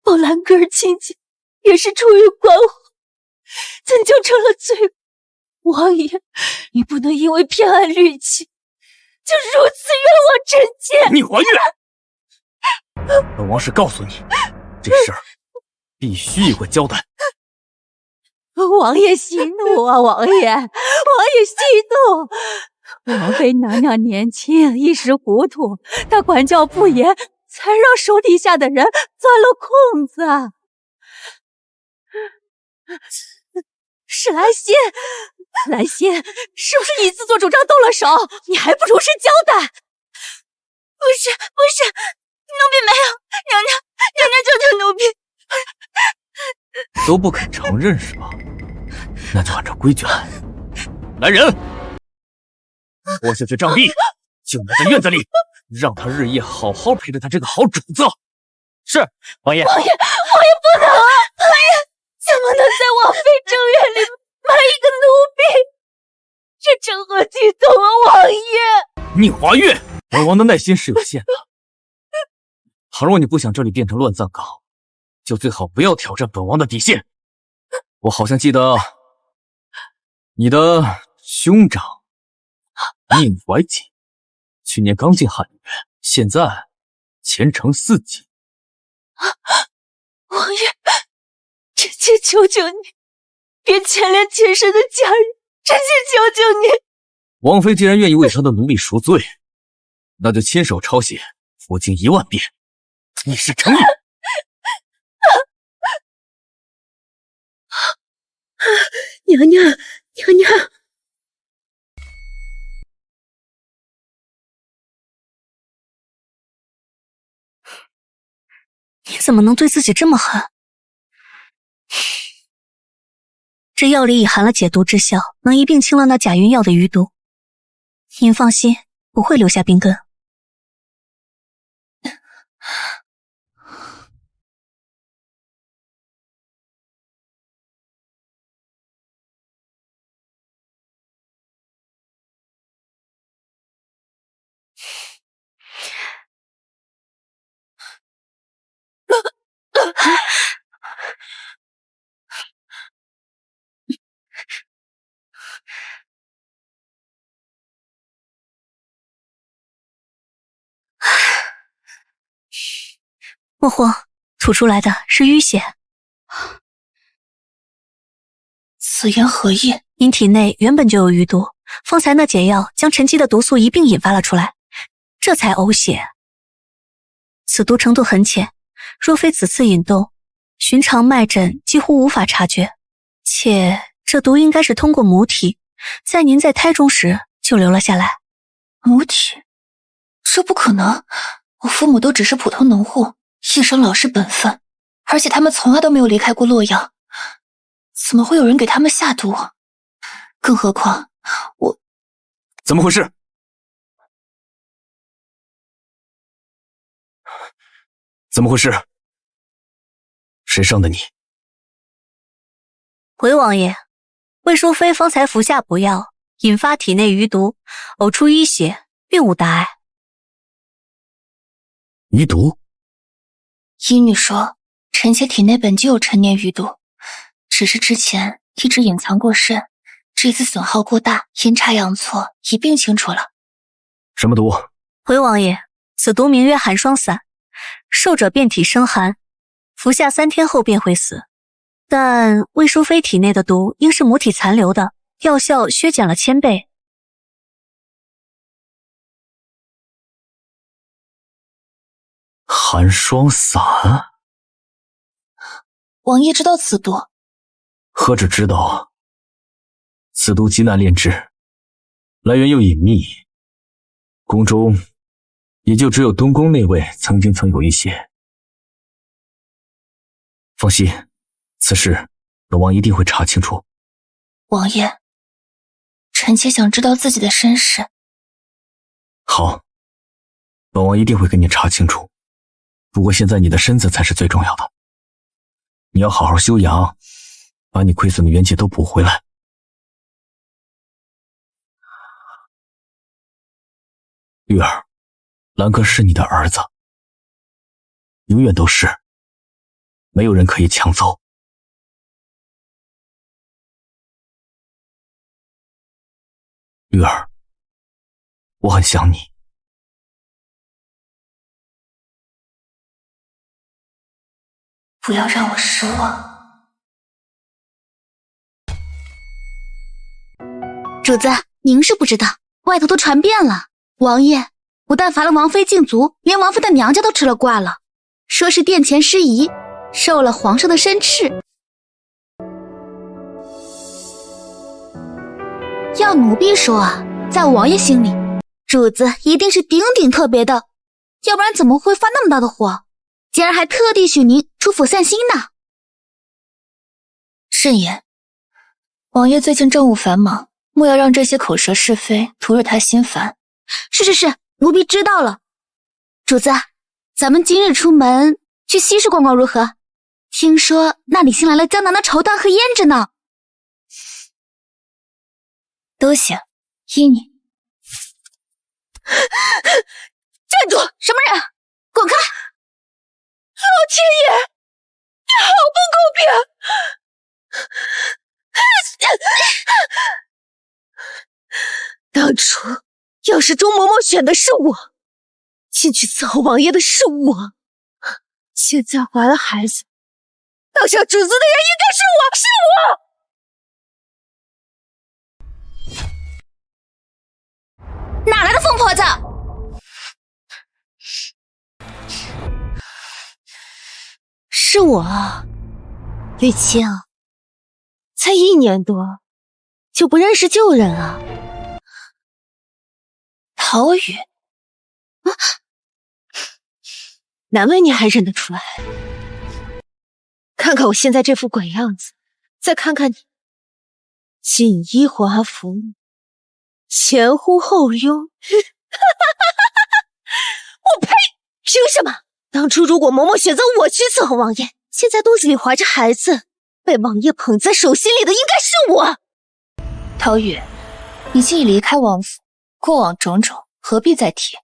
抱兰哥儿亲近也是出于关怀，怎就成了罪过？王爷，你不能因为偏爱绿青，就如此冤枉臣妾。你怀孕！本王是告诉你，这事儿必须有个交代。王爷息怒啊，王爷息怒！王妃娘娘年轻，一时糊涂，她管教不严，才让手底下的人钻了空子。是兰心，兰心，是不是你自作主张动了手？你还不如实交代。不是，奴婢没有，娘娘救奴婢。都不肯承认是吧？那就按照规矩来。来人，拖下去杖毙，就埋在院子里，让他日夜好好陪着他这个好主子。是，王爷。王爷不能啊！王爷，怎么能在王妃正院里卖一个奴婢？这成何体统啊，王爷！宁华月，本王的耐心是有限的。倘若你不想这里变成乱葬岗，就最好不要挑战本王的底线。我好像记得你的兄长宁怀瑾去年刚进翰林院，现在前程似锦。王爷，臣妾求求你，别牵连妾身的家人，臣妾求求你。王妃既然愿意为她的奴婢赎罪，那就亲手抄写佛经10000遍，以示诚意。娘娘，娘娘。你怎么能对自己这么狠？这药里已含了解毒之效，能一并清了那假云药的余毒。您放心，不会留下病根。莫慌，吐出来的是淤血。此言何意？您体内原本就有余毒，方才那解药将沉积的毒素一并引发了出来，这才呕血。此毒程度很浅，若非此次引动，寻常脉诊几乎无法察觉。且这毒应该是通过母体，在您在胎中时就留了下来。母体？这不可能，我父母都只是普通农户，一生老实本分，而且他们从来都没有离开过洛阳，怎么会有人给他们下毒？更何况我……怎么回事？怎么回事？谁伤的你？回王爷，魏淑妃方才服下补药，引发体内余毒，呕出淤血，并无大碍。余毒？医女说，臣妾体内本就有陈年余毒，只是之前一直隐藏过深，这次损耗过大，阴差阳错一并清除了。什么毒？回王爷，此毒名曰寒霜散，受者遍体生寒，服下3天后便会死。但魏淑妃体内的毒应是母体残留的，药效削减了1000倍。寒霜散？王爷知道此毒？何止知道，此毒极难炼制，来源又隐秘，宫中也就只有东宫那位曾有一些。放心，此事本王一定会查清楚。王爷，臣妾想知道自己的身世。好，本王一定会跟你查清楚。不过现在你的身子才是最重要的，你要好好休养，把你亏损的元气都补回来。玉儿，兰哥是你的儿子，永远都是，没有人可以抢走。玉儿，我很想你。不要让我失望。主子，您是不知道，外头都传遍了，王爷不但罚了王妃禁足，连王妃的娘家都吃了挂了，说是殿前失仪，受了皇上的申斥。要奴婢说啊，在王爷心里，主子一定是顶顶特别的，要不然怎么会发那么大的火？竟然还特地许您出府散心呢。慎言，王爷最近政务繁忙，莫要让这些口舌是非徒惹他心烦。是，奴婢知道了。主子，咱们今日出门去西市逛逛如何？听说那里新来了江南的绸缎和胭脂呢。都行，依你。站住！什么人？滚开！老天爷，你好不公平！当初要是钟嬷嬷选的是我，进去伺候王爷的是我，现在怀了孩子，当上主子的人应该是我，是我！哪来的疯婆子？是我啊，雨清，才1年多，就不认识旧人啊？陶宇，难为你还认得出来。看看我现在这副鬼样子，再看看你，锦衣华服，前呼后拥。我呸！凭什么？当初如果嬷嬷选择我去伺候王爷，现在肚子里怀着孩子，被王爷捧在手心里的应该是我。陶宇，你既已离开王府，过往种种何必再提？主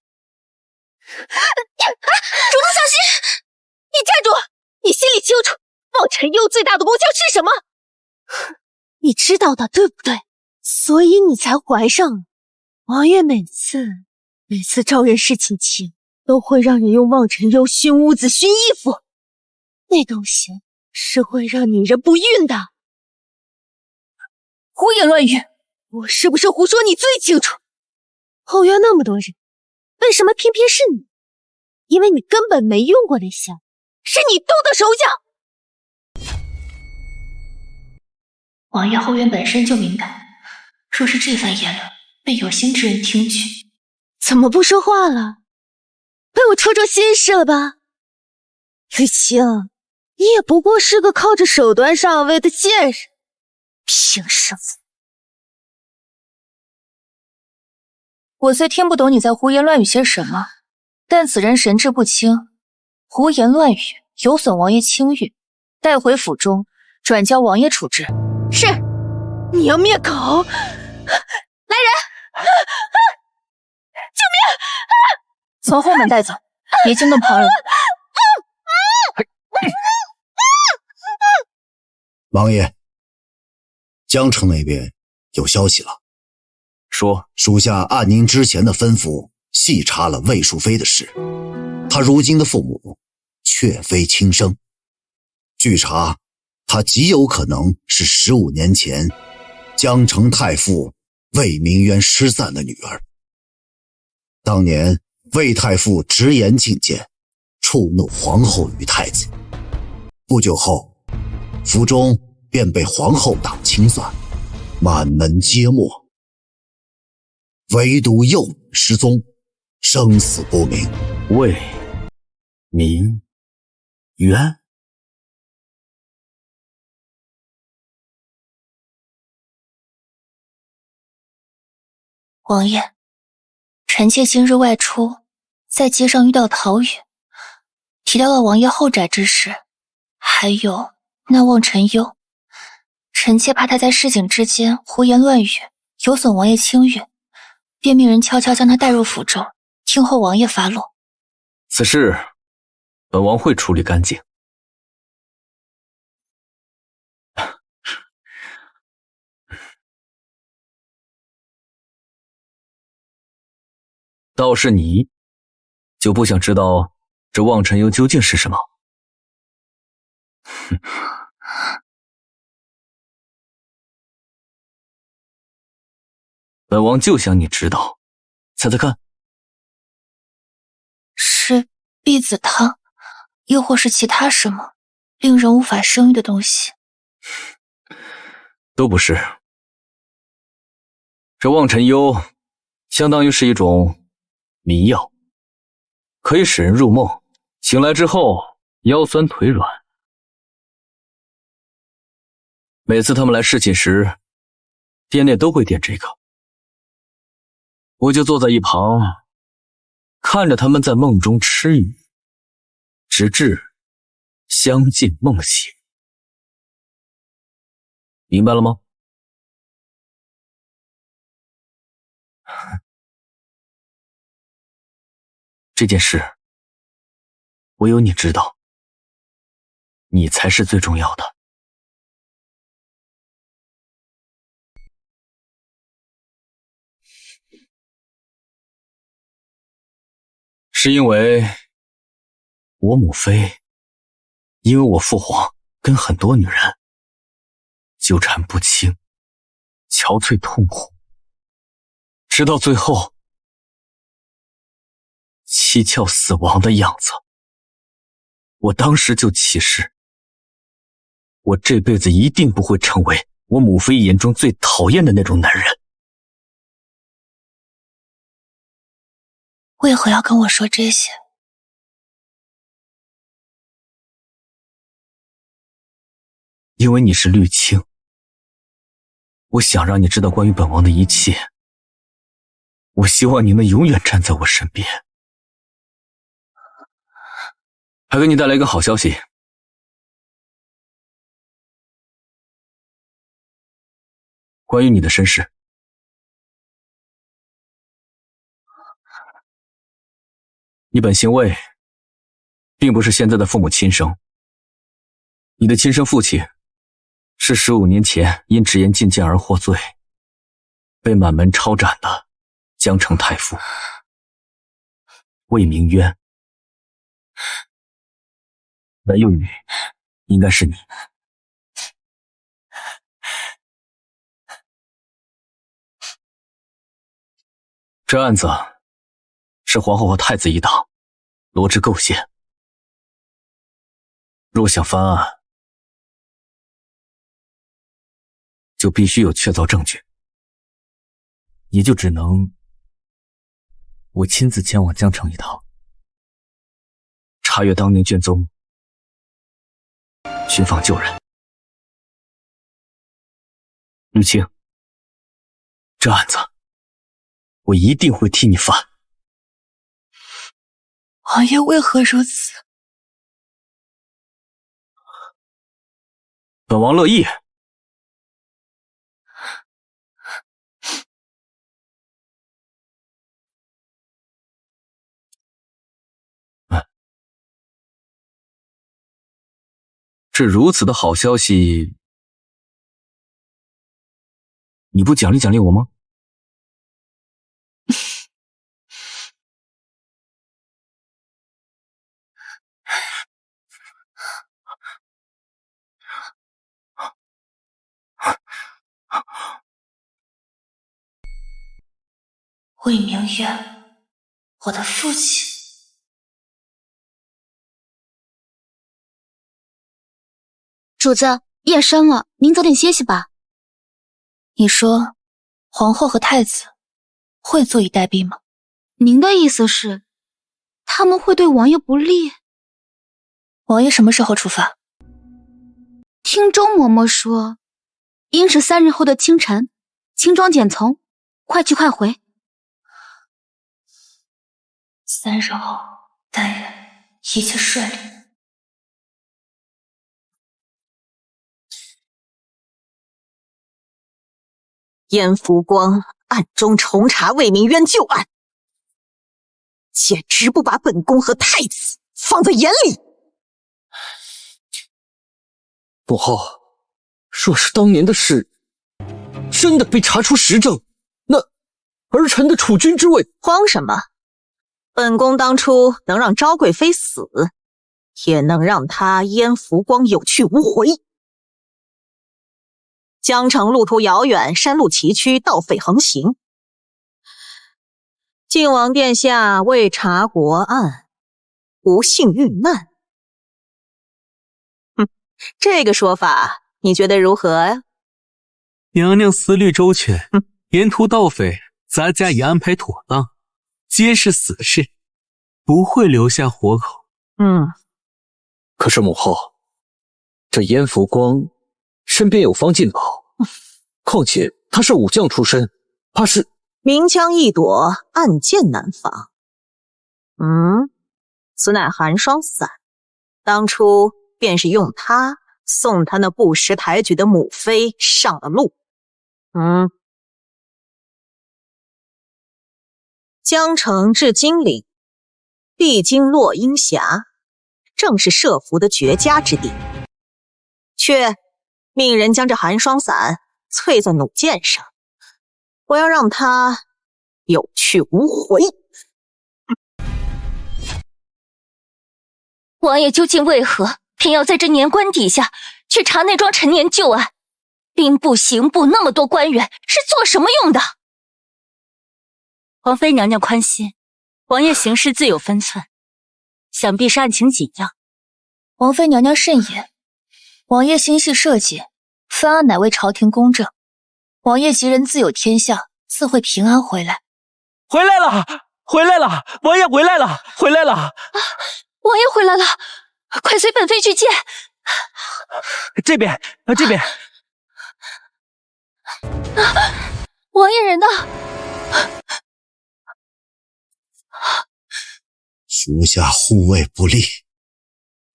子小心！你站住！你心里清楚，望尘忧最大的功效是什么？你知道的，对不对？所以你才怀上了。王爷每次招人侍寝前，都会让你用望尘忧熏屋子、熏衣服，那东西是会让女人不孕的。胡言乱语！我是不是胡说你最清楚。后院那么多人，为什么偏偏是你？因为你根本没用过那香，是你动的手脚。王爷后院本身就敏感，若是这番言论被有心之人听取，怎么不说话了？被我戳中心事了吧？雨清，你也不过是个靠着手段上位的贱人，凭什么？我虽听不懂你在胡言乱语些什么，但此人神志不清，胡言乱语有损王爷清誉，带回府中转交王爷处置。是，你要灭口！来人！救命！从后门带走，别惊动旁人。王爷，江城那边有消息了。说属下按您之前的吩咐细查了魏淑妃的事，她如今的父母确非亲生，据查她极有可能是15年前江城太傅魏明渊失散的女儿。当年魏太傅直言进谏，触怒皇后与太子，不久后府中便被皇后党清算，满门皆没，唯独幼女失踪，生死不明。魏明渊，王爷，臣妾今日外出，在街上遇到陶宇，提到了王爷后宅之事，还有那望尘忧。臣妾怕他在市井之间胡言乱语，有损王爷清誉，便命人悄悄将他带入府中，听候王爷发落。此事本王会处理干净。倒是你，就不想知道这望尘忧究竟是什么？本王就想你知道，猜猜看。是碧子汤，又或是其他什么令人无法生育的东西？都不是。这望尘忧相当于是一种迷药，可以使人入梦，醒来之后腰酸腿软。每次他们来侍寝时，店内都会点这个，我就坐在一旁，看着他们在梦中吃鱼，直至相近梦醒。明白了吗？这件事唯有你知道，你才是最重要的。是因为我母妃，因为我父皇跟很多女人纠缠不清，憔悴痛苦，直到最后蹊跷死亡的样子。我当时就起誓，我这辈子一定不会成为我母妃眼中最讨厌的那种男人。为何要跟我说这些？因为你是绿青，我想让你知道关于本王的一切。我希望你能永远站在我身边。还给你带来一个好消息，关于你的身世。你本姓魏，并不是现在的父母亲生。你的亲生父亲是15年前因直言进谏而获罪，被满门抄斩的江城太傅魏明渊。蓝幼宇，应该是你。这案子是皇后和太子一党罗织构陷，若想翻案，就必须有确凿证据，也就只能我亲自前往江城一趟，查阅当年卷宗，寻访旧人。绿青，这案子我一定会替你翻。王爷为何如此？本王乐意。这如此的好消息，你不奖励奖励我吗？魏明渊，我的父亲。主子，夜深了，您早点歇息吧。你说，皇后和太子会坐以待毙吗？您的意思是，他们会对王爷不利？王爷什么时候出发？听周嬷嬷说，应是3日后的清晨，轻装简从，快去快回。3日后，但愿一切顺利。燕福光暗中重查魏明渊旧案，简直不把本宫和太子放在眼里。母后，若是当年的事真的被查出实证，那儿臣的储君之位……慌什么？本宫当初能让昭贵妃死，也能让她燕福光有去无回。江城路途遥远，山路崎岖，盗匪横行。晋王殿下为查国案，不幸遇难。这个说法你觉得如何呀？娘娘思虑周全，沿途盗匪咱家已安排妥当，皆是死士，不会留下活口。可是母后，这燕福光身边有方进宝，况且他是武将出身，怕是明枪易躲，暗箭难防。此乃寒霜伞，当初便是用他送他那不识抬举的母妃上了路。江城至金陵，必经落阴峡，正是设伏的绝佳之地。却命人将这寒霜伞淬在弩箭上，我要让他有去无回。王爷究竟为何偏要在这年关底下去查那桩陈年旧案？兵部、刑部那么多官员是做什么用的？王妃娘娘宽心，王爷行事自有分寸，想必是案情紧要。王妃娘娘慎言，王爷心系社稷，分案乃为朝廷公正。王爷吉人自有天相，自会平安回来。回来了，回来了，王爷回来了，回来了！王爷回来了，快随本妃去见。这边，这边。王爷人呢？属下护卫不力，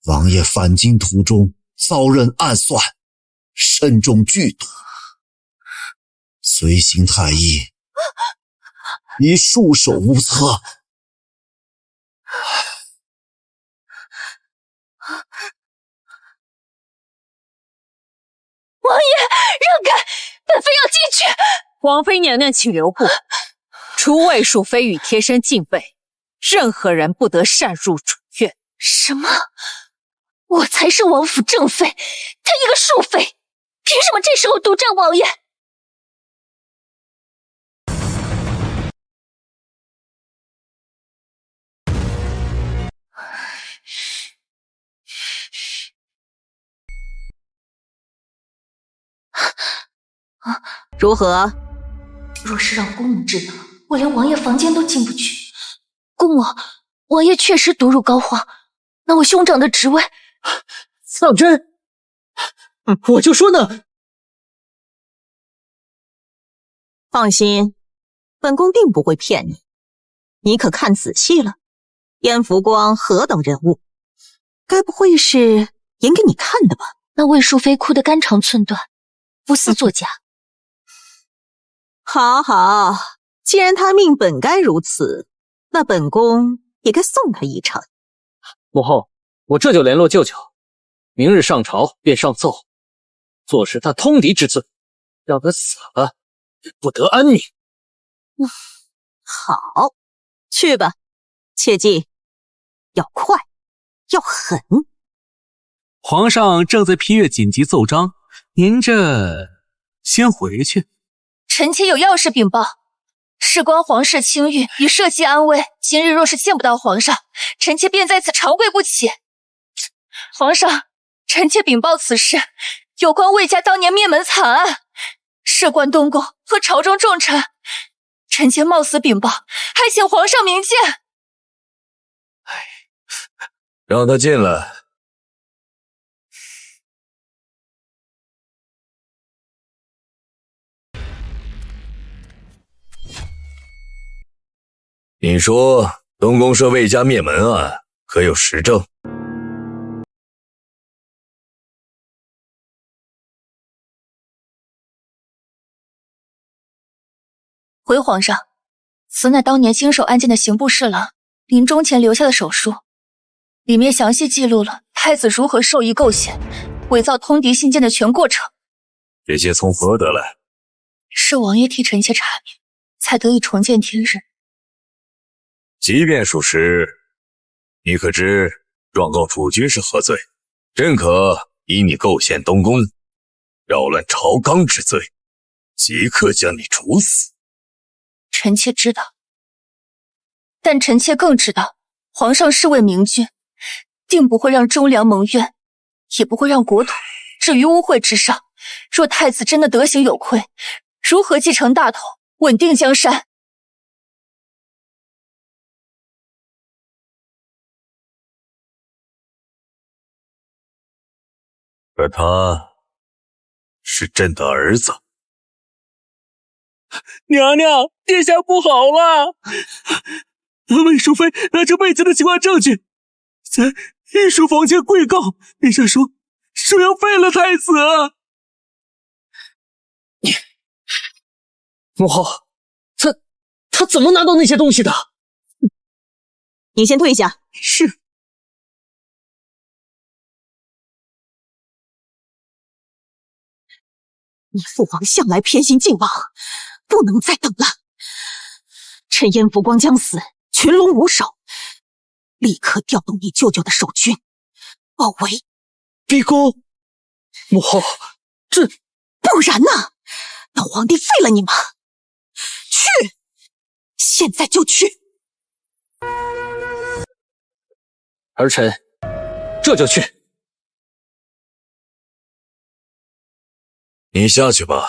王爷返京途中遭人暗算，身中剧毒，随行太医已束手无策。王爷，让开，本妃要进去。王妃娘娘请留步，除魏淑妃与贴身禁卫，任何人不得擅入主院。什么？我才是王府正妃，她一个庶妃，凭什么这时候独占王爷？如何？若是让公母知道，我连王爷房间都进不去。公母，王爷确实独入膏肓，那我兄长的职位……丧真，我就说呢。放心，本宫定不会骗你。你可看仔细了，燕福光何等人物？该不会是演给你看的吧？那魏淑妃哭得肝肠寸断，不似作假。好好，既然他命本该如此，那本宫也该送他一程。母后，我这就联络舅舅，明日上朝便上奏，坐实他通敌之罪，让他死了也不得安宁。好，去吧，切记要快，要狠。皇上正在批阅紧急奏章，您这先回去。臣妾有要事禀报，事关皇室清誉与社稷安危，今日若是见不到皇上，臣妾便在此长跪不起。皇上，臣妾禀报此事，有关魏家当年灭门惨案，事关东宫和朝中重臣，臣妾冒死禀报，还请皇上明鉴。让他进来。你说东宫社魏家灭门案可有实证？回皇上，此乃当年经手案件的刑部侍郎临终前留下的手书，里面详细记录了太子如何授意构陷、伪造通敌信件的全过程。这些从何得来？是王爷替臣妾查明，才得以重见天日。即便属实，你可知状告储君是何罪？朕可以你构陷东宫、扰乱朝纲之罪，即刻将你处死。臣妾知道，但臣妾更知道，皇上是位明君，定不会让忠良蒙冤，也不会让国土置于污秽之上。若太子真的德行有亏，如何继承大统，稳定江山？可他是朕的儿子。娘娘，殿下不好了！魏淑妃拿着魏家的情况证据，在御书房前跪告，陛下说要废了太子。母后，他怎么拿到那些东西的？你先退下。是。你父皇向来偏心靖王，不能再等了。趁燕福光将死，群龙无首，立刻调动你舅舅的守军，包围。毕公，母后，这不然呢？等皇帝废了你吗？去，现在就去。儿臣这就去。你下去吧，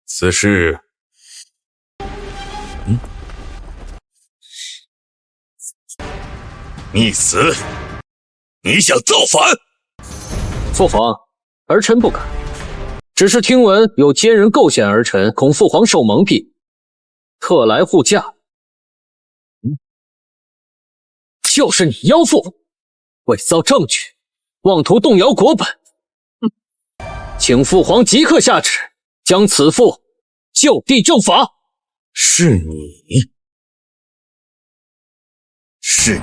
此事，逆子，你想造反？父皇，儿臣不敢，只是听闻有奸人构陷儿臣，恐父皇受蒙蔽，特来护驾。就是你妖妇，伪造证据，妄图动摇国本。请父皇即刻下旨，将此妇就地正法。是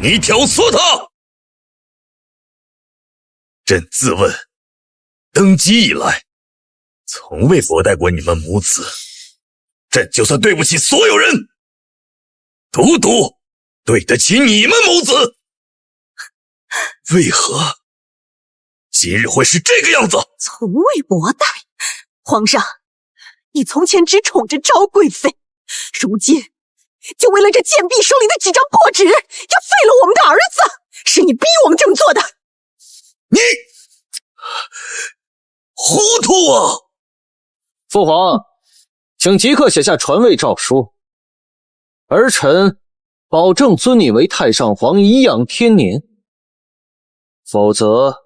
你挑唆他！朕自问，登基以来，从未薄待过你们母子。朕就算对不起所有人，独独对得起你们母子。为何今日会是这个样子？从未薄待，皇上，你从前只宠着昭贵妃，如今就为了这贱婢手里的几张破纸，要废了我们的儿子，是你逼我们这么做的。你糊涂啊！父皇，请即刻写下传位诏书，儿臣保证尊你为太上皇，颐养天年。否则，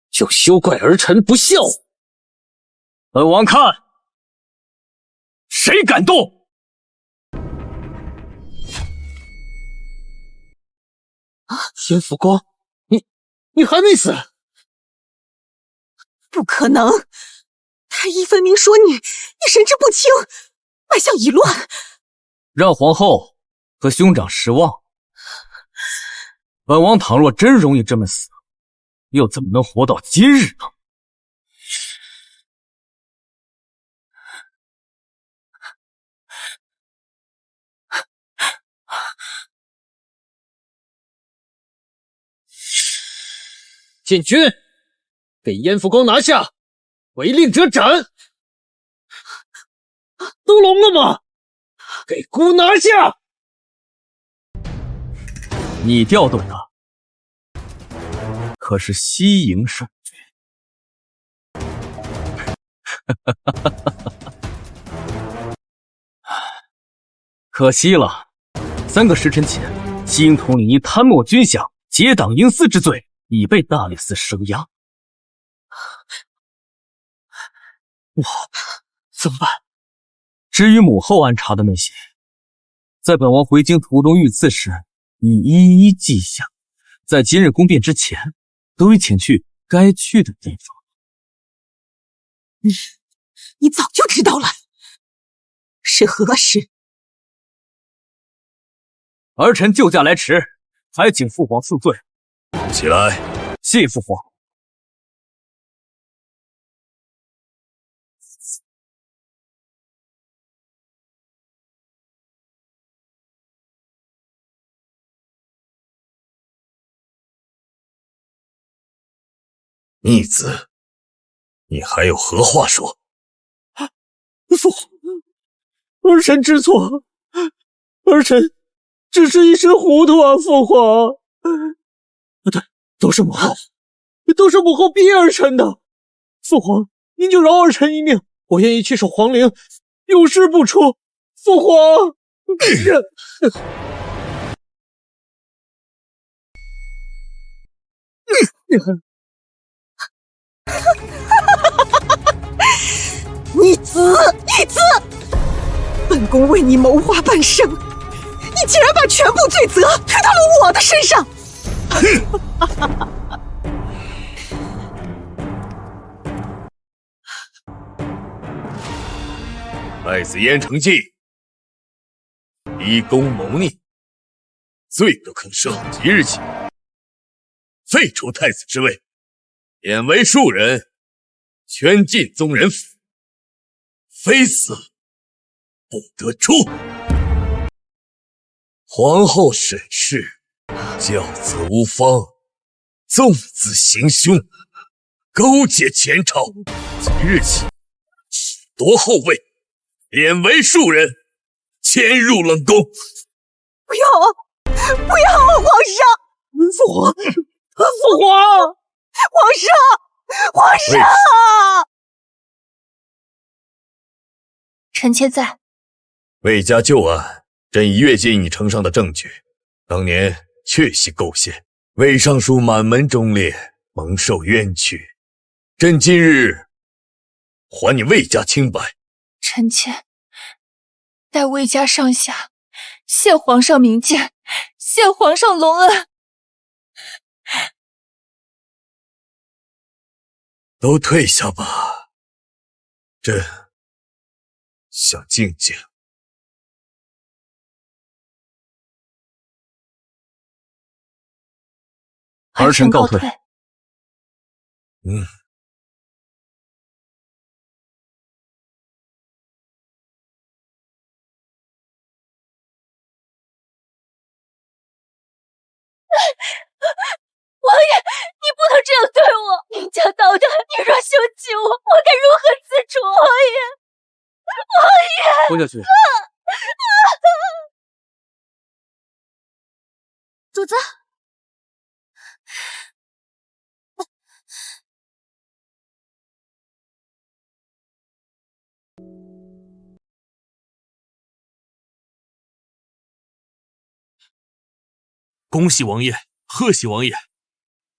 就休怪儿臣不孝。本王看，谁敢动？燕福光，你还没死？不可能！太医分明说你神志不清，脉象已乱。让皇后和兄长失望。本王倘若真容易这么死，又怎么能活到今日呢？禁军，给燕福光拿下，违令者斩。都聋了吗？给孤拿下！你调动的可是西营圣爵。可惜了，3个时辰前，西营统领因贪墨军饷、结党营私之罪，已被大理寺收押。我怎么办？至于母后安插的那些，在本王回京途中遇刺时，已一一记下，在今日宫变之前，都已遣去该去的地方。你早就知道了，是何时？儿臣救驾来迟，还请父皇恕罪。起来。谢父皇。逆子，你还有何话说？父皇，儿臣知错，儿臣只是一时糊涂啊，父皇。对，都是母后逼儿臣的。父皇，您就饶儿臣一命，我愿意去守皇陵，有事不出。父皇。逆子！本宫为你谋划半生，你竟然把全部罪责推到了我的身上！太子燕成纪逼宫谋逆，罪不可赦。即日起，废除太子之位，贬为庶人，圈禁宗人府，非死不得出。皇后审视，教子无方，纵子行凶，勾结前朝。即日起，褫夺后位，贬为庶人，迁入冷宫。不要！不要！皇上！父皇！皇上！臣妾在。魏家旧案，朕已阅尽你呈上的证据，当年确系构陷，魏尚书满门忠烈，蒙受冤屈。朕今日还你魏家清白。臣妾代魏家上下谢皇上明鉴，谢皇上隆恩。都退下吧，朕想静静。儿臣告退。王爷，你不能这样对我！明家刀的，你若休弃我，我该如何自处？王爷，吞下去。主子，恭喜王爷，贺喜王爷！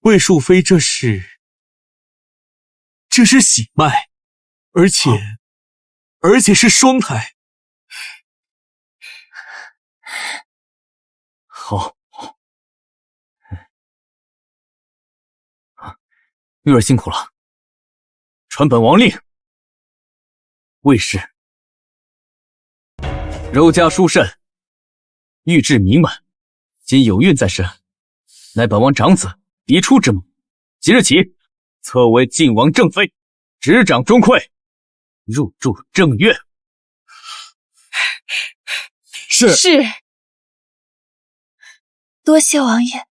魏淑妃这是喜脉，而且是双胎。好，玉儿辛苦了。传本王令，魏氏柔家殊慎，玉质名门，今有孕在身，乃本王长子嫡出之母。即日起，册为晋王正妃，执掌中馈，入住正院。是。多谢王爷。